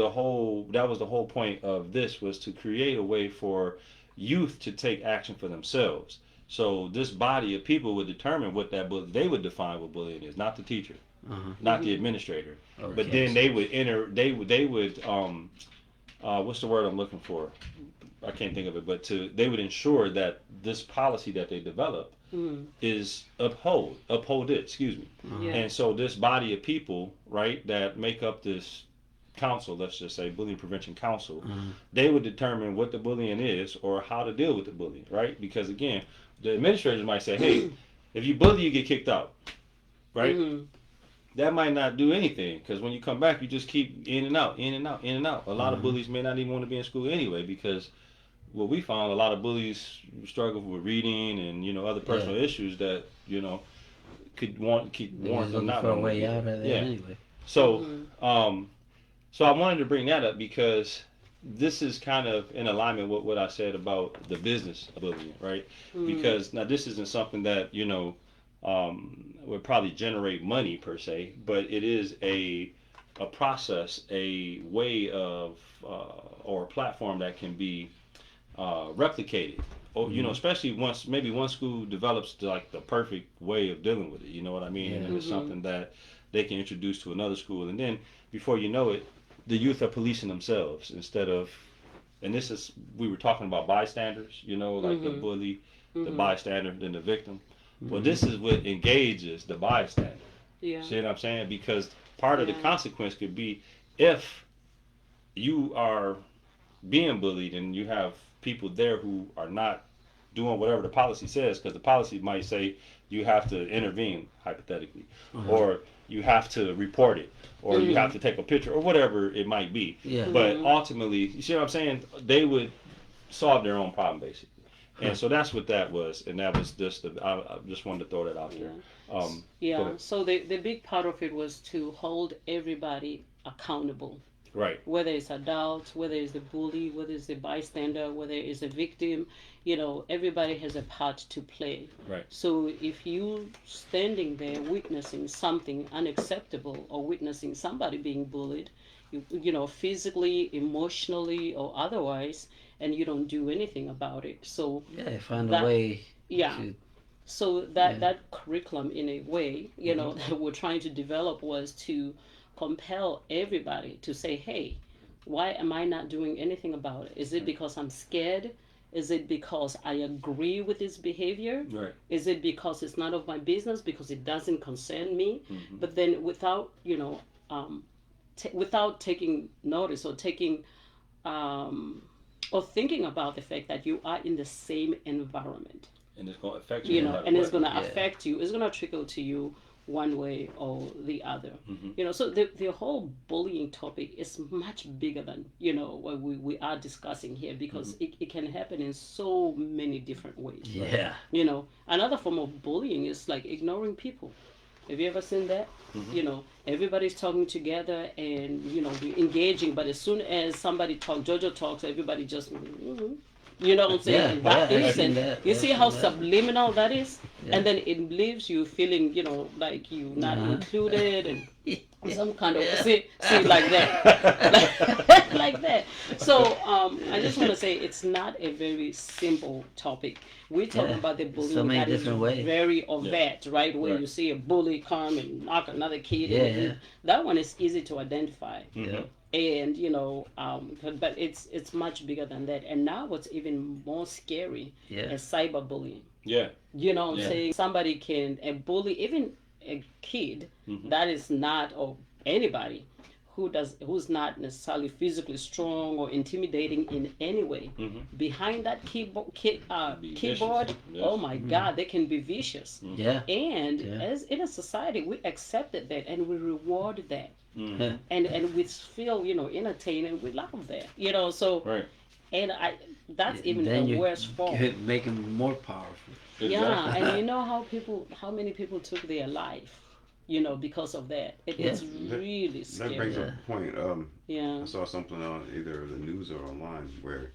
the whole point of this, was to create a way for youth to take action for themselves. So this body of people would determine what they would define what bullying is, not the teacher, Uh-huh. not the administrator. Or But kids. then they would what's the word I'm looking for? I can't think of it, but they would ensure that this policy that they develop Mhm. is upheld it, excuse me. Uh-huh. Yeah. And so this body of people, right, that make up this council, let's just say Bullying Prevention Council, Uh-huh. they would determine what the bullying is or how to deal with the bullying, right? Because again, the administrators might say, hey, if you bully, you get kicked out, right? Mhm. That might not do anything, because when you come back, you just keep in and out, in and out, in and out. A lot of bullies may not even want to be in school anyway, because what we found, a lot of bullies struggle with reading and other personal issues that could keep They're want just them looking not for a wanting to way be out there. of there Yeah. anyway. So, Mhm. so I wanted to bring that up because this is kind of in alignment with what I said about the business of bullying, right? Because now this isn't something that would probably generate money per se, but it is a process, a way of or a platform that can be replicated. Or, especially once maybe one school develops like the perfect way of dealing with it. You know what I mean? And then it's something that they can introduce to another school, and then before you know it, the youth are policing themselves instead of. And this is, we were talking about bystanders, like the bully, the bystander, then the victim. Well, this is what engages the bystander. Yeah. See what I'm saying? Because part of the consequence could be if you are being bullied and you have people there who are not doing whatever the policy says, because the policy might say you have to intervene, hypothetically, or you have to report it, or you have to take a picture, or whatever it might be. Yeah. But ultimately, you see what I'm saying? They would solve their own problem, basically. And so that's what that was, and that was just I just wanted to throw that out there. Go Yeah. ahead. So the big part of it was to hold everybody accountable. Right. Whether it's adults, whether it's the bully, whether it's the bystander, whether it's a victim, everybody has a part to play. Right. So if you standing there witnessing something unacceptable or witnessing somebody being bullied, physically, emotionally, or otherwise, and you don't do anything about it. So Yeah, find that- a way. yeah. To, So that Yeah. that curriculum, in a way, that we're trying to develop was to compel everybody to say, "Hey, why am I not doing anything about it? Is it because I'm scared? Is it because I agree with his behavior? Right. Is it because it's none of my business because it doesn't concern me?" Mm-hmm. But then without taking notice or taking or thinking about the fact that you are in the same environment, And it's going to affect you. no matter and it's what. going to Yeah. affect you. It's going to trickle to you one way or the other. Mhm. So the whole bullying topic is much bigger than what we are discussing here, because it can happen in so many different ways. yeah. Another form of bullying is like ignoring people. Have you ever seen that? Everybody's talking together and we're engaging, but as soon as somebody talks, Jojo talks, everybody just you know what I'm saying? Yeah, That yeah, I've is seen it. that. You I've see seen how that. subliminal that is? Yeah. And then it leaves you feeling, like you're not Uh-huh. included and some kind of see like that. Like that. So I just want to say it's not a very simple topic. We're talking Yeah. about the bullying So many that is different ways. very overt, right? Where Right. you see a bully come and knock another kid. Yeah, in. yeah. That one is easy to identify. Yeah. And but it's much bigger than that. And now what's even more scary Yeah. is cyberbullying. Yeah. You know what I'm Yeah. saying? Somebody a bully, even a kid Mhm. that is not, or anybody who's not necessarily physically strong or intimidating in any way. Mhm. Behind that keyboard, Be keyboard, vicious. Yes. oh my God, they can be vicious. Yeah. And Yeah. as in a society, we accepted that and we reward that. Mhm. And we feel entertained and we love that. So Right. and that's even Then the you worst form. make them more powerful. Yeah, Exactly. and how many people took their life, because of that. It's really That scary. brings up a point. Yeah. I saw something on either the news or online where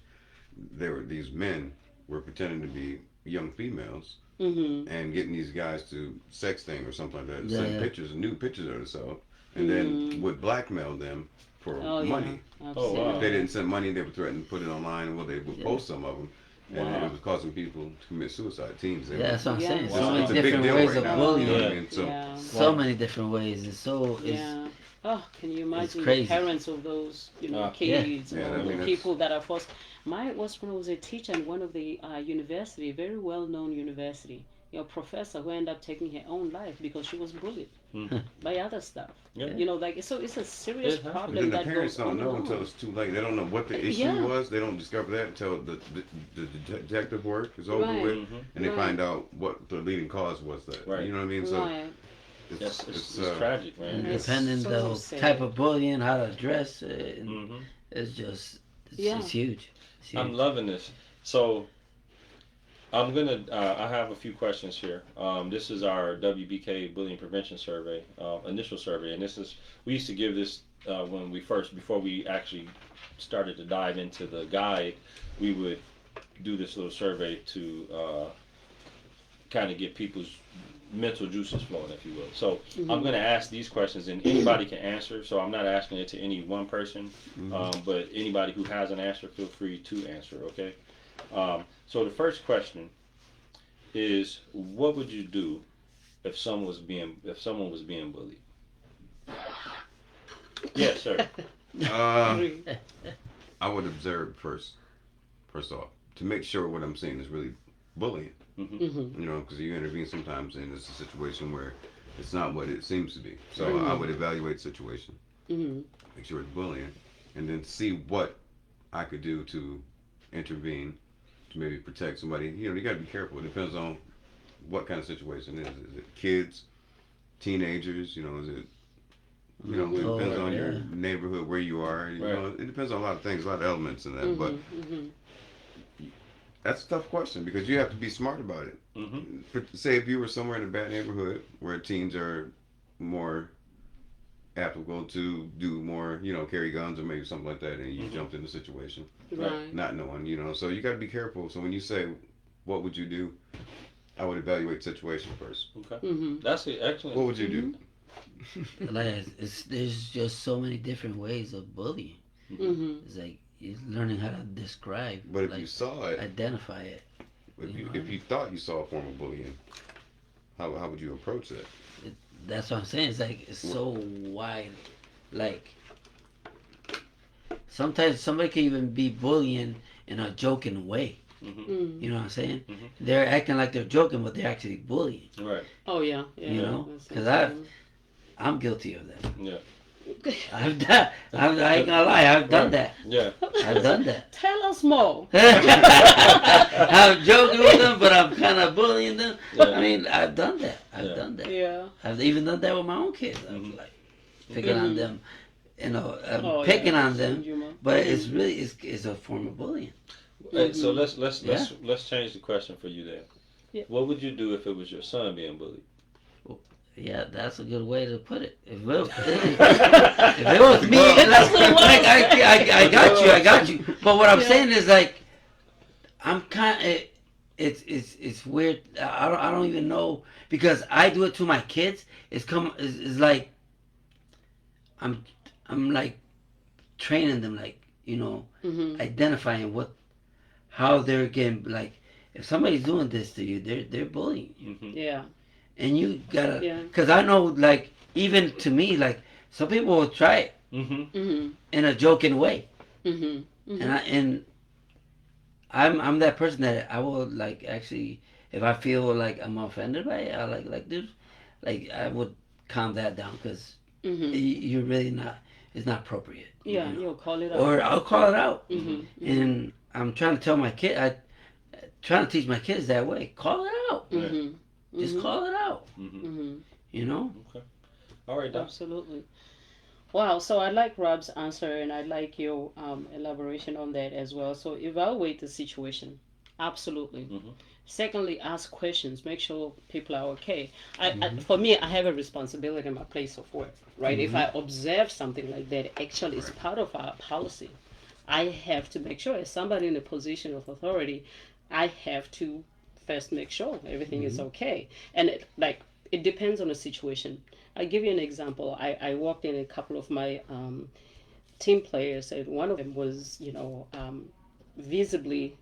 these men were pretending to be young females Mhm. and getting these guys to sexting or something like that, and Yeah, send yeah. pictures, nude pictures of themselves, and then would blackmail them for Oh money. yeah. I've Oh, seen wow. If it. they didn't send money, they would threaten to put it online. Well, they would Yeah. post some of them, and Wow. it was causing people to commit suicide. Teens. They Yeah, were- that's what I'm Yeah. saying. it's, So Wow. many it's a big different deal ways right of now. bullying. You know what I Yeah. mean? So Yeah. So many different ways. It's so. It's, Yeah. Oh, can you imagine the crazy. parents of those, Yeah. kids Yeah, I or mean, people that are forced? My husband was a teacher in one of the university, very well-known university. Professor who ended up taking her own life because she was bullied Mhm. by other stuff. Yeah. Like so, it's a serious It happens. problem then the that parents goes on don't know and until on. it's too late. They don't know what the issue Yeah. was. They don't discover that until the detective work is over Right. with, Mhm. and they Right. find out what the leading cause was. That Right. you know what I mean? So Right. Yes, it's tragic, man. and It's depending so the sad. type of bullying, how to address it, and Mhm. it's just Yeah. it's huge. It's huge. I'm loving this. So I'm gonna. I have a few questions here. This is our WBK Bullying Prevention Survey, initial survey, and we used to give this when before we actually started to dive into the guide. We would do this little survey to kind of get people's mental juices flowing, if you will. So I'm going to ask these questions, and anybody can answer. So I'm not asking it to any one person, but anybody who has an answer, feel free to answer. Okay. So the first question is, what would you do if someone was being bullied? Yes, sir. I would observe first off, to make sure what I'm seeing is really bullying. Mm-hmm. You know, because you intervene sometimes, and it's a situation where it's not what it seems to be. So I would evaluate the situation, Mm-hmm. make sure it's bullying, and then see what I could do to intervene to maybe protect somebody. You know, you got to be careful. It depends on what kind of situation it is. Is it kids, teenagers? You know, is it it Oh, depends on your yeah. neighborhood, where you are. You Right. know, it depends on a lot of things, a lot of elements in that. But that's a tough question because you have to be smart about it. Mm-hmm. Say if you were somewhere in a bad neighborhood where teens are more applicable to do more, carry guns or maybe something like that, and you jumped in the situation, Right. not knowing, So you got to be careful. So when you say, "What would you do?" I would evaluate the situation first. Okay. Mm-hmm. That's it. Excellent. What would you do? Like there's just so many different ways of bullying. Mm-hmm. It's like you're learning how to describe, But if like, you saw it, identify it. if you thought you saw a form of bullying, how would you approach that? That's what I'm saying. It's like it's so wide. Like sometimes somebody can even be bullying in a joking way. Mm. You know what I'm saying? Mhm. They're acting like they're joking, but they're actually bullying. Right. Oh yeah. Yeah. You know? That's 'Cause insane. I'm guilty of that. Yeah. I've done. I ain't gonna lie. I've done that. Yeah. I've done that. Tell us more. I'm joking with them, but I'm kind of bullying them. Yeah. I mean, I've done that. I've Yeah. done that. Yeah. I've even done that with my own kids. I'm Mhm. like picking on Mhm. them. I'm Oh, picking yeah. on them, Juma. but it's really it's a form of bullying. Hey, so let's Yeah. let's change the question for you there. Yeah. What would you do if it was your son being bullied? Yeah, that's a good way to put it. If it was me, I got you. But what I'm Yeah. saying is like, I'm kind of, it's weird. I don't even know because I do it to my kids. It's like, I'm like training them, like Mm-hmm. identifying how they're getting, like if somebody's doing this to you, they're bullying you, Mm-hmm. Yeah. and you gotta, Yeah. because I know, like, even to me, like, some people will try it Mm-hmm. Mm-hmm. in a joking way, Mm-hmm. and I'm that person that I will, like, actually, if I feel like I'm offended by it, I like dude, like I would calm that down because Mm-hmm. you're really not, it's not appropriate. Yeah, you know? you'll call it out. Or I'll call it out, Mm-hmm. and I'm trying to tell my kid, trying to teach my kids that way. Call it out. Mm-hmm. Just call it out. Mm-hmm. Mm-hmm. You know. All right, Doc. Absolutely. Wow. So I like Rob's answer, and I like your elaboration on that as well. So evaluate the situation. Absolutely. Mhm. Secondly, ask questions. Make sure people are okay. For me, I have a responsibility in my place of work, right? If I observe something like that, actually, it's part of our policy. I have to make sure, as somebody in a position of authority, I have to first make sure everything is okay. And it depends on the situation. I'll give you an example. I walked in a couple of my team players, and one of them was, visibly,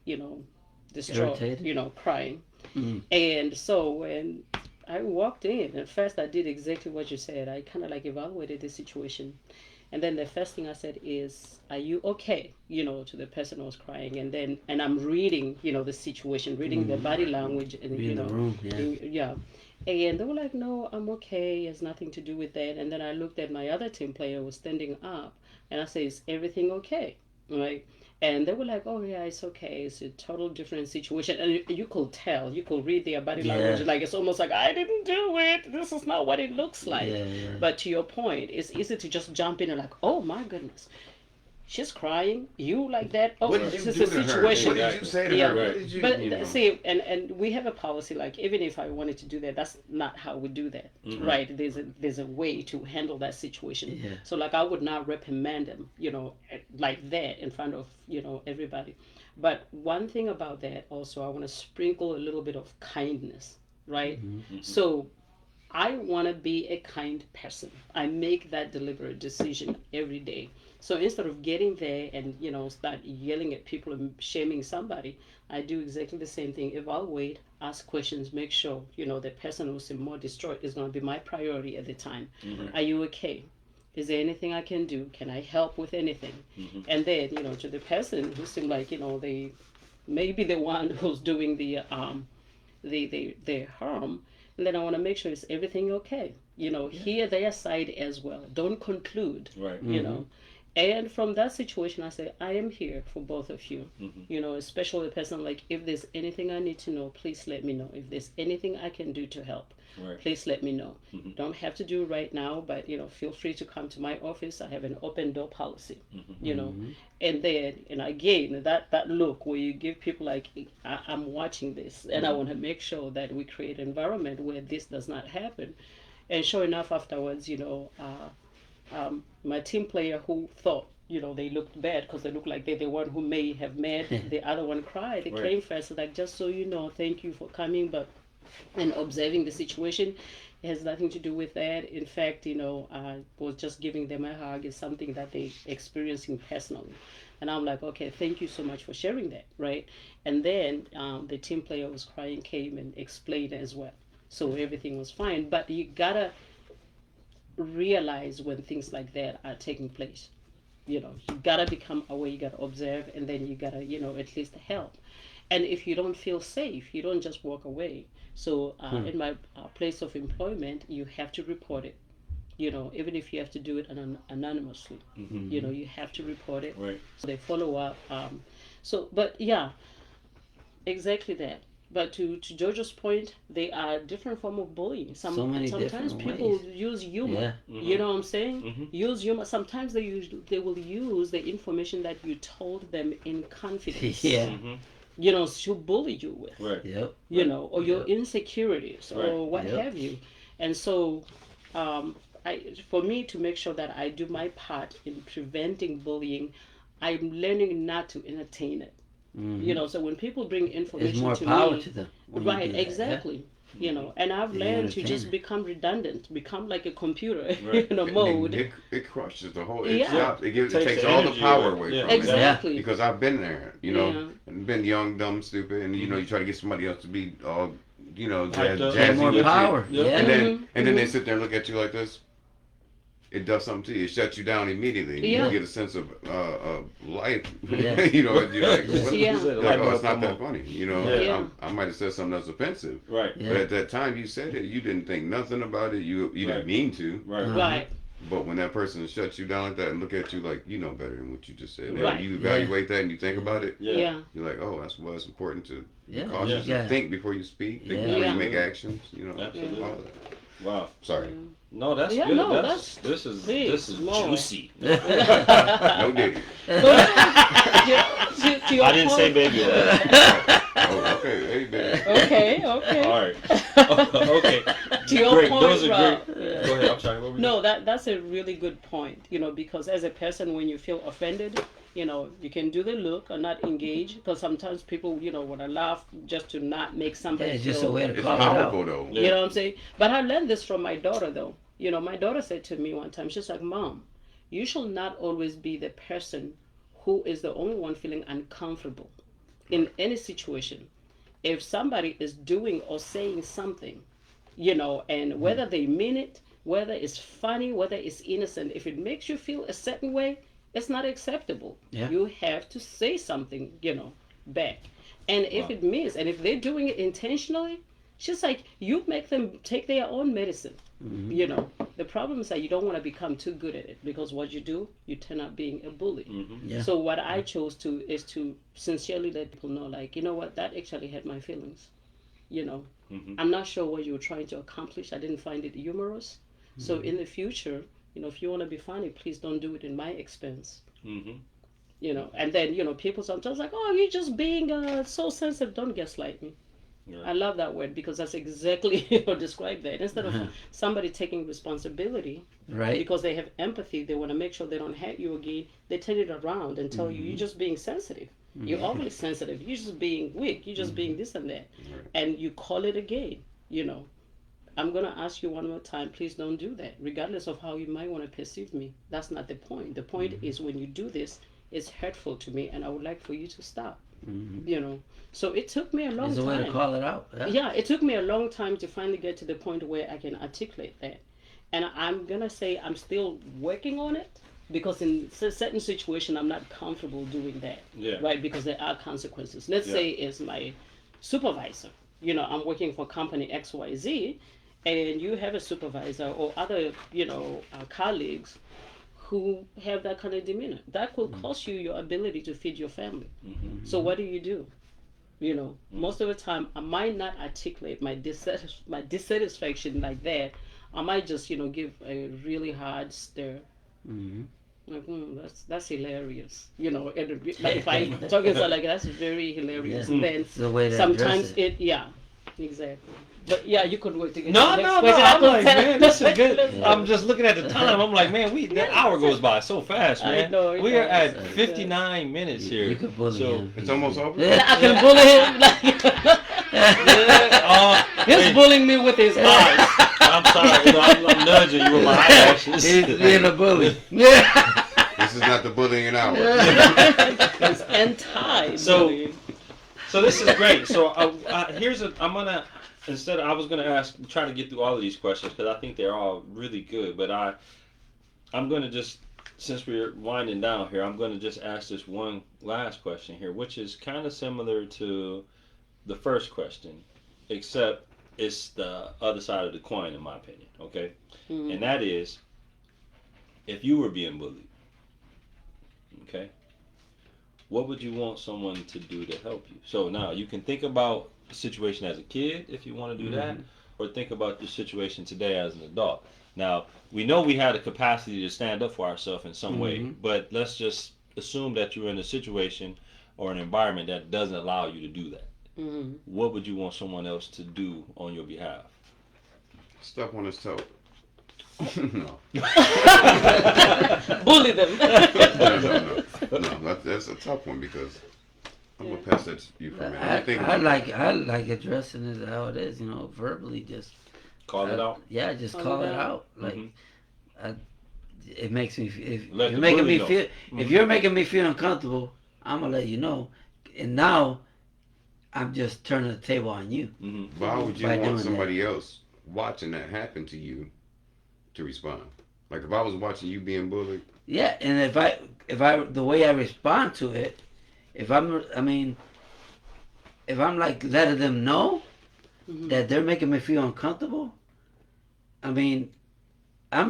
distraught, Irritated? crying. Mhm. And so when I walked in, at first I did exactly what you said. I kind of like evaluated the situation. And then the first thing I said is, "Are you okay?" To the person who was crying, and I'm reading, the situation, reading the body language, and Reading the room. Yeah. yeah. And they were like, "No, I'm okay. It has nothing to do with that." And then I looked at my other team player who was standing up, and I said, "Is everything okay?" Right? And they were like, "Oh yeah, it's okay. It's a total different situation." And you could tell, you could read their body language. Like it's almost like, "I didn't do it. This is not what it looks like." Yeah. But to your point, it's easy to just jump in and like, "Oh my goodness, she's crying. You like that? Oh, What did this you is do a to her? situation." What did you say to Yeah. her? What Right. did you, But see, and we have a policy, like even if I wanted to do that, that's not how we do that, Mhm. right? There's a way to handle that situation. Yeah. So like I would not reprimand them, like that in front of everybody. But one thing about that also, I want to sprinkle a little bit of kindness, right? Mhm. So I want to be a kind person. I make that deliberate decision every day. So instead of getting there and start yelling at people and shaming somebody, I do exactly the same thing. Evaluate, ask questions, make sure the person who's more distraught is going to be my priority at the time. Mhm. Are you okay? Is there anything I can do? Can I help with anything? Mhm. And then to the person who seemed like they maybe the one who's doing the harm. And then I want to make sure is everything okay. Hear their side as well. Don't conclude. Right. And from that situation, I say, I am here for both of you. Mhm. Especially the person like, if there's anything I need to know, please let me know. If there's anything I can do to help, Right. please let me know. Mhm. Don't have to do right now, but feel free to come to my office. I have an open door policy. Mhm. And then and again that look where you give people like, I'm watching this, and I want to make sure that we create an environment where this does not happen. And sure enough, afterwards, my team player who thought, they looked bad because they looked like they're the one who may have made the other one cry. They Right. came first, like, just so you know, thank you for coming, but and observing the situation. It has nothing to do with that. In fact, I was just giving them a hug. It's something that they experiencing personally. And I'm like, okay, thank you so much for sharing that, right? And then the team player was crying, came and explained as well. So everything was fine. But you gotta realize when things like that are taking place. You gotta become aware, you gotta observe, and then you gotta, at least help. And if you don't feel safe, you don't just walk away. So in my place of employment, you have to report it. Even if you have to do it anonymously, Mm-hmm. you have to report it. Right. So they follow up. But yeah, exactly that. But to Jojo's point, they are different form of bullying. So many sometimes different people ways. use humor. Yeah. Mm-hmm. You know what I'm saying? Mhm. Use humor. Sometimes they will use the information that you told them in confidence. Yeah. Mm-hmm. To bully you with. Right. Yep. Or your insecurities Right. or what Yep. have you. And so, for me to make sure that I do my part in preventing bullying, I'm learning not to entertain it. Mhm. So when people bring There's information more to power me, to them. when you right, do that, yeah. exactly. And I've You learned to entertain just it. become redundant, become like a computer, Right. mode. It crushes the whole. It Yeah. stops. It Takes takes the all the energy power away. away Yeah. from it. Exactly. Because I've been there, Yeah. and been young, dumb, stupid, and you try to get somebody else to be all, Hyped up. Get jazzy more with you. power. Yeah. Yeah. And then they sit there and look at you like this. It does something to you. It shuts you down immediately. Yeah. You get a sense of life. Yeah. You're like, what? Yeah. Like, oh, it's not that funny. Yeah. I might have said something that's offensive. Right. Yeah. But at that time you said it, you didn't think nothing about it. You Right. didn't mean to. Right. Uh-huh. Right. But when that person shuts you down like that and look at you like you know better than what you just said, Right. you evaluate that and you think about it, Yeah. Yeah. you're like, oh, that's why it's important to Yeah. be cautious Yeah. and think before you speak, think Yeah. before Yeah. you make actions. Absolutely. All of that. Wow. Sorry, No, that's Yeah, good. no, This is big, small. juicy. no diddy. To your I didn't say point- baby. Oh, okay, hey, baby. Okay. Okay. All right. Okay. To your Great. point, Those are Rob. great. Yeah. Go ahead. I'm sorry. What were you No, that's a really good point. Because as a person, when you feel offended, you can do the look or not engage. Because sometimes people, want to laugh just to not make somebody Yeah, it's just feel. a way to It's call it out. powerful though. Yeah. You know what I'm saying? But I learned this from my daughter, though. My daughter said to me one time, she's like, "Mom, you shall not always be the person who is the only one feeling uncomfortable in any situation. If somebody is doing or saying something, and whether they mean it, whether it's funny, whether it's innocent, if it makes you feel a certain way, it's not acceptable. Yeah. You have to say something, back. And if Wow. it means, and if they're doing it intentionally, she's like, you make them take their own medicine. The problem is that you don't want to become too good at it, because what you do, you turn out being a bully. Mm-hmm. Yeah. So what I chose to is to sincerely let people know, like, you know what, that actually hurt my feelings. Mhm. I'm not sure what you were trying to accomplish. I didn't find it humorous. So in the future, if you want to be funny, please don't do it in my expense. Mm-hmm. And then, people sometimes like, oh, you're just being so sensitive. Don't gaslight me. Yeah. I love that word, because that's exactly, describe that. Instead of somebody taking responsibility, Right. because they have empathy, they want to make sure they don't hurt you again, they turn it around and tell you, you're just being sensitive. You're overly sensitive. You're just being weak. You're just being this and that. Right. And you call it again, I'm going to ask you one more time, please don't do that, regardless of how you might want to perceive me. That's not the point. The point is, when you do this, it's hurtful to me, and I would like for you to stop. So it took me a long There's a time. way to call it out. Yeah. Yeah, it took me a long time to finally get to the point where I can articulate that. And I'm going to say I'm still working on it, because in certain situation I'm not comfortable doing that. Yeah. Right? Because there are consequences. Let's say it's my supervisor. I'm working for company XYZ, and you have a supervisor or other, colleagues who have that kind of demeanor. That could cost you your ability to feed your family. Mm-hmm. So what do? Most of the time I might not articulate my dissatisfaction like that. I might just, give a really hard stare. Like, that's hilarious. And like if I talk about like, that's very hilarious. Yeah. And then It's the way to sometimes address it. yeah. Exactly. But yeah, you could wait to get No, to the next no, no. question. I'm like, man, this is good. Let's go. I'm just looking at the time. I'm like, man, that hour goes by so fast, I man. know, it We are does. at 59 minutes here. You could bully So- him. It's almost over. I can bully him. He's bullying me with his eyes. I'm sorry. I'm nudging you with my eyelashes. He's being a bully. Yeah. This is not the bullying hour. It's anti-bullying. So this is great. So I was gonna try to get through all of these questions because I think they're all really good. But I'm gonna just, since we're winding down here, I'm gonna just ask this one last question here, which is kind of similar to the first question, except it's the other side of the coin, in my opinion. Okay, and that is, if you were being bullied, okay, what would you want someone to do to help you? So now you can think about the situation as a kid if you want to do that, or think about the situation today as an adult. Now, we know we had a capacity to stand up for ourselves in some way, but let's just assume that you're in a situation or an environment that doesn't allow you to do that. What would you want someone else to do on your behalf? Step on his toe. No. Bully them. No, that's a tough one because I'm gonna pass that to you for a minute. I like addressing it how it is, verbally, just Call it out. Yeah, just call it out. Like, it makes me. If Let you're the making bully me know. feel, if you're making me feel uncomfortable, I'm gonna let you know. And now, I'm just turning the table on you. But how would you By doing want that. somebody else watching that happen to you to respond? Like if I was watching you being bullied, Yeah, and if I the way I respond to it, if I'm like letting them know that they're making me feel uncomfortable, I'm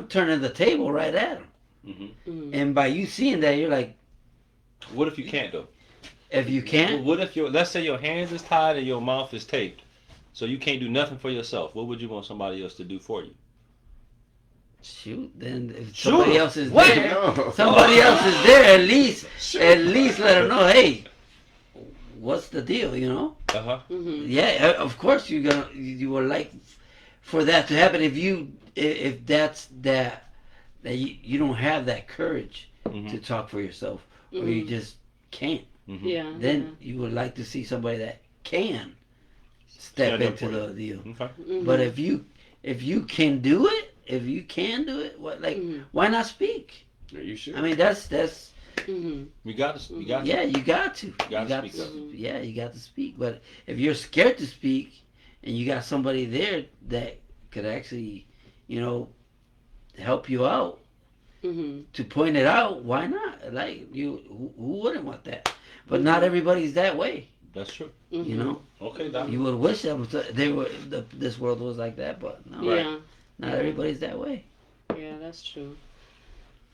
turning the table right at them. And by you seeing that, you're like, What if you can't though? if you can't, What if let's say your hands is tied and your mouth is taped, so you can't do nothing for yourself? What would you want somebody else to do for you? shoot, then if Shoot somebody 'em. else is What? there, no. somebody else is there, at least let them know, hey, what's the deal, Yeah, of course you would like for that to happen if that's that you don't have that courage to talk for yourself, or you just can't. Yeah. Then you would like to see somebody that can step Stand up into for the deal. Okay. But if you can do it, what why not speak? Yeah, you should. That's You got to. yeah, you got to. You gotta speak up. Yeah, you got to speak. But if you're scared to speak, and you got somebody there that could actually, help you out to point it out, why not? Like who wouldn't want that? But not everybody's that way. That's true. Okay, Doc. You would wish that this world was like that, but no, Yeah. not everybody's that way. Yeah, that's true.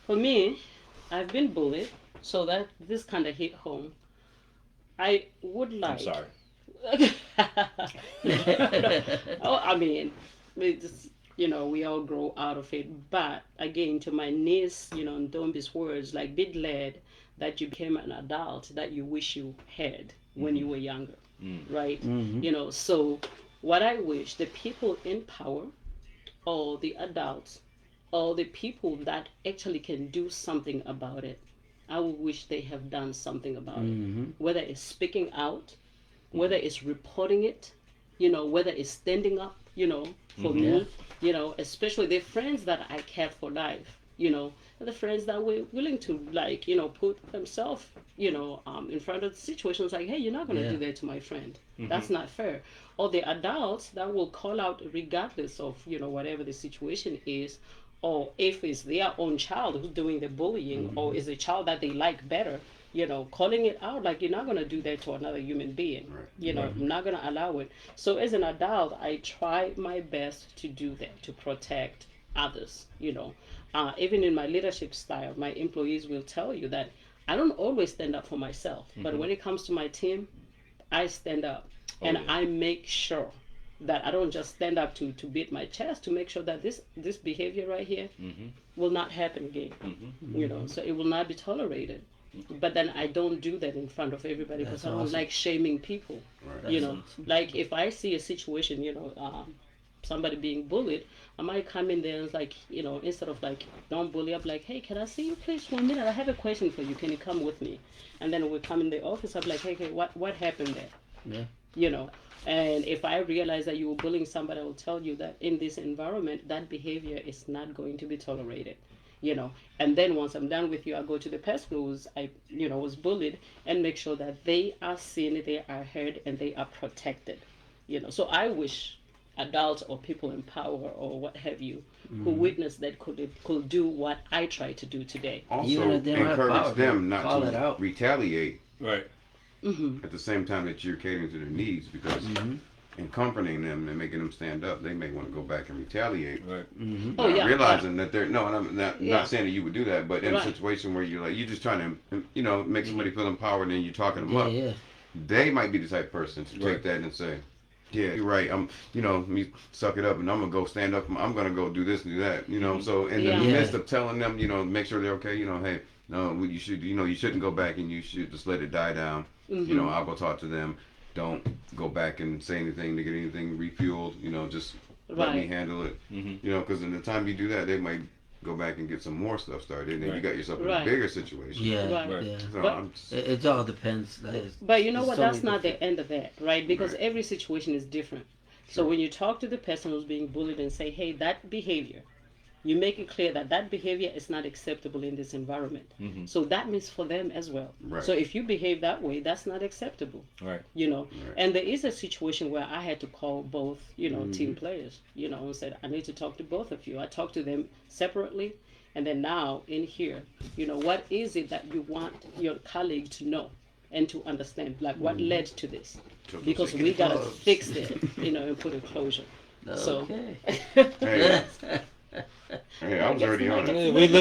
For me, I've been bullied, so that this kind of hit home. I would like. I'm sorry. We all grow out of it. But again, to my niece, Ndombi's words, like, be glad that you became an adult that you wish you had when you were younger, right? So what I wish the people in power, or the adults, or the people that actually can do something about it, I would wish they have done something about it. Whether it's speaking out, whether it's reporting it, whether it's standing up, for me, especially the friends that I kept for life, the friends that were willing to, put themselves, in front of situations like, hey, you're not going to do that to my friend. That's not fair. Or the adults that will call out regardless of, whatever the situation is, or if it's their own child who's doing the bullying, or is a child that they like better, calling it out, like, you're not going to do that to another human being. I'm not going to allow it. So as an adult, I try my best to do that, to protect others, even in my leadership style, my employees will tell you that I don't always stand up for myself, but when it comes to my team, I stand up, and I make sure that I don't just stand up to beat my chest, to make sure that this behavior right here will not happen again. So it will not be tolerated. but then I don't do that in front of everybody because That's I don't awesome. like shaming people. Right. You know, like if I see a situation, somebody being bullied, I might come in there and like, instead of like, don't bully, I'm like, hey, can I see you please 1 minute? I have a question for you. Can you come with me? And then we come in the office. I'm like, hey, what happened there? Yeah. And if I realize that you were bullying somebody, I will tell you that in this environment, that behavior is not going to be tolerated. And then once I'm done with you, I go to the person who was bullied and make sure that they are seen, they are heard, and they are protected. So I wish adults or people in power or what have you who witness that could do what I try to do today. Also, Even if they don't have power, encourage them not call it to out. retaliate Right. at the same time that you're catering to their needs, because in comforting them and making them stand up, they may want to go back and retaliate. Right. Oh, Not yeah. realizing that they're and I'm not, Yeah. not saying that you would do that, but in Right. a situation where you're just trying to make somebody feel empowered and you're talking them Yeah, up, yeah. they might be the type of person to Right. take that and say, yeah, you're right. Me suck it up, and I'm gonna go stand up. I'm gonna go do this and do that. So in the Yeah. midst of telling them, make sure they're okay. Hey, no, you should, you shouldn't go back, and you should just let it die down. I'll go talk to them. Don't go back and say anything to get anything refueled. Just let me Right. handle it. Mhm. Because in the time you do that, they might go back and get some more stuff started, and then you Right. got yourself in Right. a bigger situation. Yeah, Right. yeah. So But- I'm just, It all depends. But you know There's what? so That's many not the end of that, right? Because Right. every situation is different. So when you talk to the person who's being bullied and say, hey, that behavior, you make it clear that that behavior is not acceptable in this environment. Mhm. So that means for them as well. Right. So if you behave that way, that's not acceptable. Right. Right. And there is a situation where I had to call both, team players, and said, I need to talk to both of you. I talked to them separately. And then now in here, what is it that you want your colleague to know and to understand? Like what led to this? Because we got to fix it, and put a closure. So, Okay. hey, hey, I was already on it.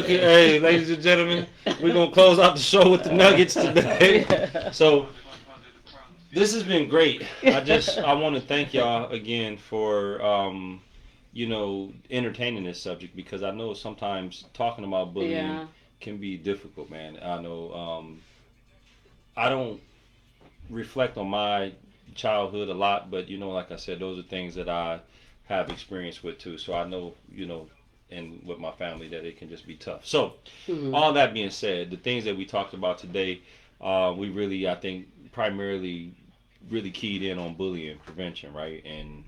Hey, hey, ladies and gentlemen, we're gonna close out the show with the Nuggets today. So this has been great. I want to thank y'all again for entertaining this subject, because I know sometimes talking about bullying Yeah. can be difficult, man. I know I don't reflect on my childhood a lot, but like I said, those are things that I have experience with too. So I know, and with my family, that it can just be tough. So all that being said, the things that we talked about today, we really, I think, primarily really keyed in on bullying prevention, right? And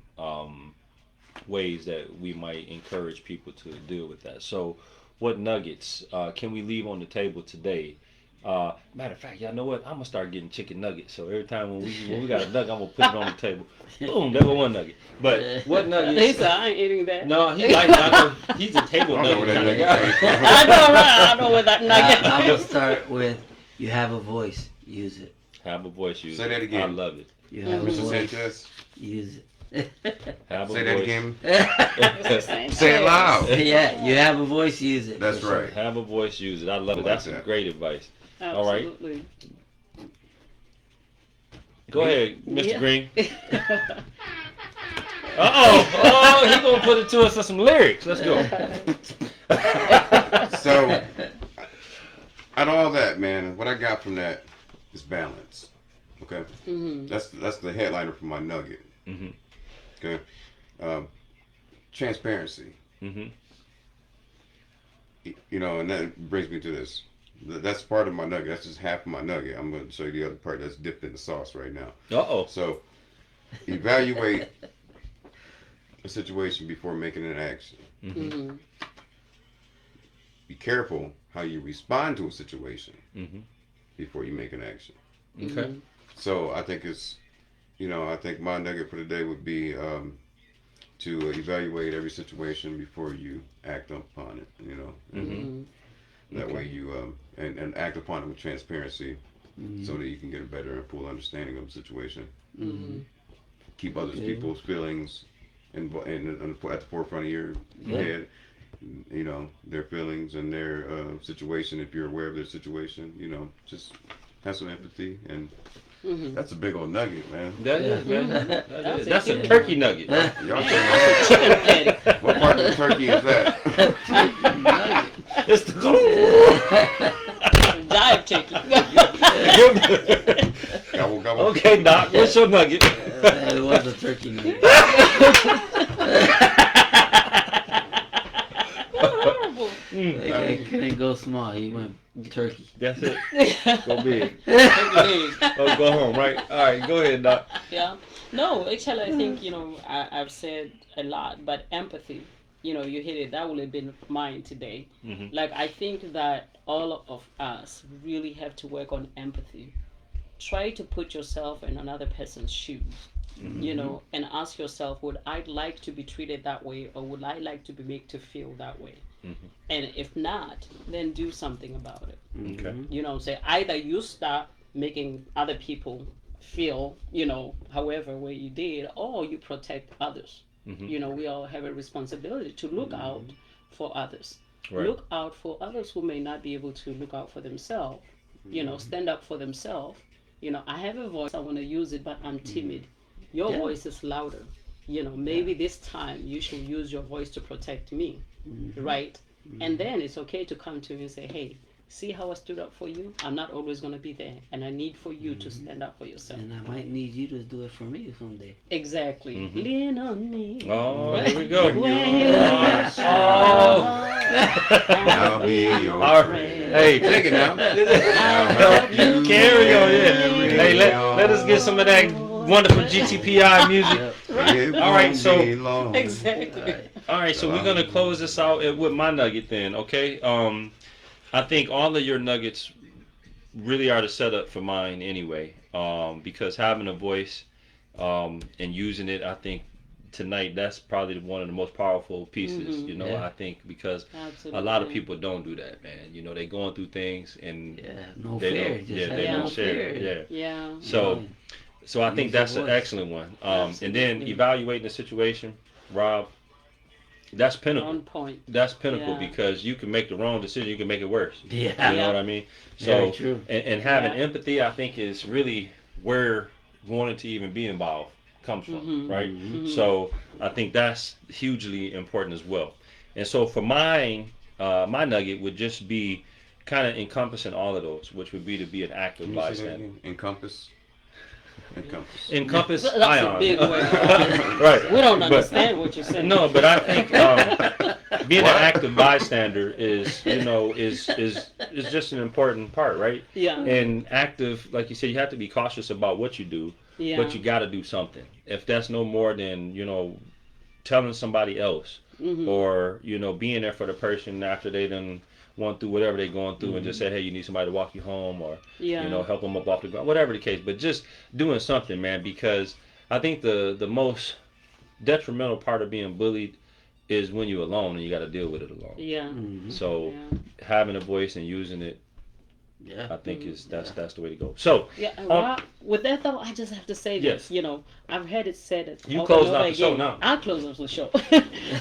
ways that we might encourage people to deal with that. So what nuggets can we leave on the table today? Matter of fact, y'all know what? I'm gonna start getting chicken nuggets. So every time when we got a nugget, I'm gonna put it on the table. Boom, there go one nugget. But what He nuggets? said, I ain't eating that. No, he's a table I don't know where nugget that kind of nugget guy. came from. I know, right? I know where that nugget I'm gonna start with, you have a voice, use it. Have a voice, use Say it. that again. I love it. You have a Mr. voice, Sanchez, use it. Have a say that voice. again. Say Say it loud. Yeah, you have a voice, use it. That's right. Have a voice, use it. I love it. I like That's some that. great advice. All right. Absolutely. Go ahead, Mr. Yeah. Green. Oh, he gonna put it to us in some lyrics. Let's go. So, out of all that, man, what I got from that is balance. Okay, that's the headliner for my nugget. Mhm. Okay, transparency. Mhm. And that brings me to this. That's part of my nugget. That's just half of my nugget. I'm going to show you the other part that's dipped in the sauce right now. Uh-oh. So, evaluate a situation before making an action. Mhm. Be careful how you respond to a situation Mhm. before you make an action. Okay. So I think I think my nugget for today would be to evaluate every situation before you act upon it. Mhm. That Okay. way you and act upon it with transparency, so that you can get a better and full understanding of the situation. Mhm. Keep other Okay. people's feelings at the forefront of your Yeah. head. Their feelings and their situation. If you're aware of their situation, just have some empathy, and Mhm. that's a big old nugget, man. That is, man. That That's is. it, That's a yeah. turkey nugget. Y'all Chicken patty. what part of the turkey is that? It's the Jive turkey. Gobble, gobble. Okay, Doc, what's your nugget? It was a turkey nugget. Horrible. He couldn't go small. He went turkey. That's it. Go big. Turkey. Oh, go home, right? All right, go ahead, Doc. Yeah. No, actually, I think, I've said a lot, but empathy, you hit it. That would have been mine today. Mhm. Like, I think that all of us really have to work on empathy. Try to put yourself in another person's shoes, and ask yourself, would I like to be treated that way, or would I like to be made to feel that way? Mhm. And if not, then do something about it. Okay. Say either you stop making other people feel, however way you did, or you protect others. Mhm. We all have a responsibility to look out for others. Right. Look out for others who may not be able to look out for themselves. Stand up for themselves. I have a voice, I want to use it, but I'm timid. Your Yeah. voice is louder. Maybe this time you should use your voice to protect me, right? And then it's okay to come to me and say, hey, see how I stood up for you? I'm not always going to be there, and I need for you to stand up for yourself. And I might need you to do it for me someday. Exactly. Mhm. Lean on me. Oh, here we go. When you Oh. I'll be your All right. friend. Hey, take it now. you Carry on, yeah. carry Hey, let us get some of that wonderful GTPI music. It All right, won't so- be long. Exactly. All right, so we're gonna close this out with my nugget then, okay? I think all of your nuggets really are the setup for mine anyway, because having a voice and using it, I think tonight that's probably one of the most powerful pieces. Mhm. Yeah. I think because Absolutely. a lot of people don't do that, man. They're going through things and Yeah, no they fear. don't, Just they have don't no share. fear. Yeah. Yeah. So I think Use your that's an voice. excellent one. And then Absolutely. evaluating the situation, Rob, that's pinnacle. On point. That's pinnacle Yeah. because you can make the wrong decision, you can make it worse. Yeah. You know what I mean? Very So true. and having Yeah. empathy, I think, is really where wanting to even be involved comes from, Mhm. right? Mhm. So I think that's hugely important as well. And so for mine, my nugget would just be kind of encompassing all of those, which would be to be an active Can you say that bystander. again? Encompass. Encompass That's a ion. big word. Right. We don't But- understand what you're saying. No, but I think being What? an active bystander is just an important part, right? Yeah. And active, like you said, you have to be cautious about what you do, Yeah. but you got to do something. If that's no more than telling somebody else, Mhm. or being there for the person after they done went through whatever they're going through, and just say, hey, you need somebody to walk you home, or Yeah. help them up off the ground, whatever the case. But just doing something, man, because I think the most detrimental part of being bullied is when you're alone and you got to deal with it alone. Yeah. Mhm. So Yeah. having a voice and using it, Yeah. I think that's the way to go. So Yeah, Rob, with that though, I just have to say Yes. this. I've heard it said it. You over close and out over the show again. now. I'll close out the show.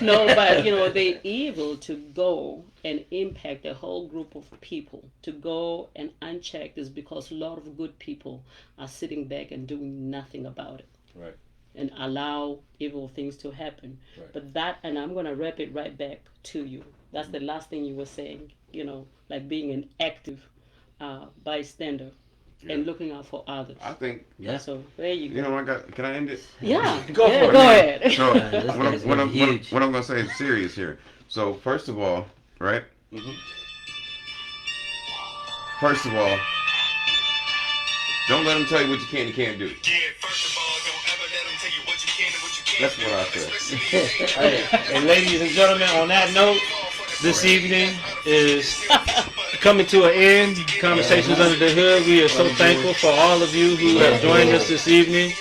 No, but they're able to go and impact a whole group of people. To go and unchecked is because a lot of good people are sitting back and doing nothing about it. Right. And allow evil things to happen. Right. But that, and I'm gonna wrap it right back to you. That's the last thing you were saying. Like being an active bystander and looking out for others. I think Yeah. So there you go. Can I end it? Yeah, Go yeah, for it. go ahead. So Yeah, this what, guy's I'm, what, gonna I'm, be what, I'm, huge. what I'm gonna say is serious here. So first of all, right? Mhm. First of all, don't let them tell you what you can and can't do. That's what I said. Hey, and ladies and gentlemen, on that note, this evening is coming to an end. Conversations Under the Hood. We are so thankful for all of you who have joined us this evening.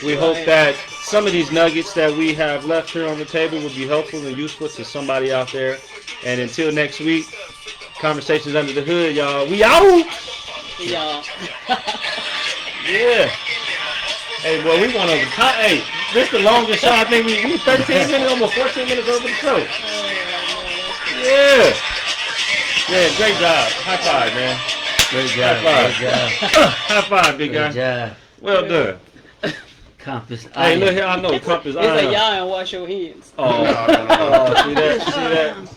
We hope that some of these nuggets that we have left here on the table will be helpful and useful to somebody out there. And until next week, Conversations Under the Hood, y'all. We out! Yeah. Yeah. Hey, boy, we went over time. Hey, this is the longest show. I think we 13 minutes, almost 14 minutes over the show. Yeah. Yeah, great job. High five, man. Great job. High Great job. High five, big Good guy. job. Well done. Compass. Hey, Iron. look here. I know Trump is It's a iron. y'all and wash your hands. Oh, No, no, no. oh, see that? See that?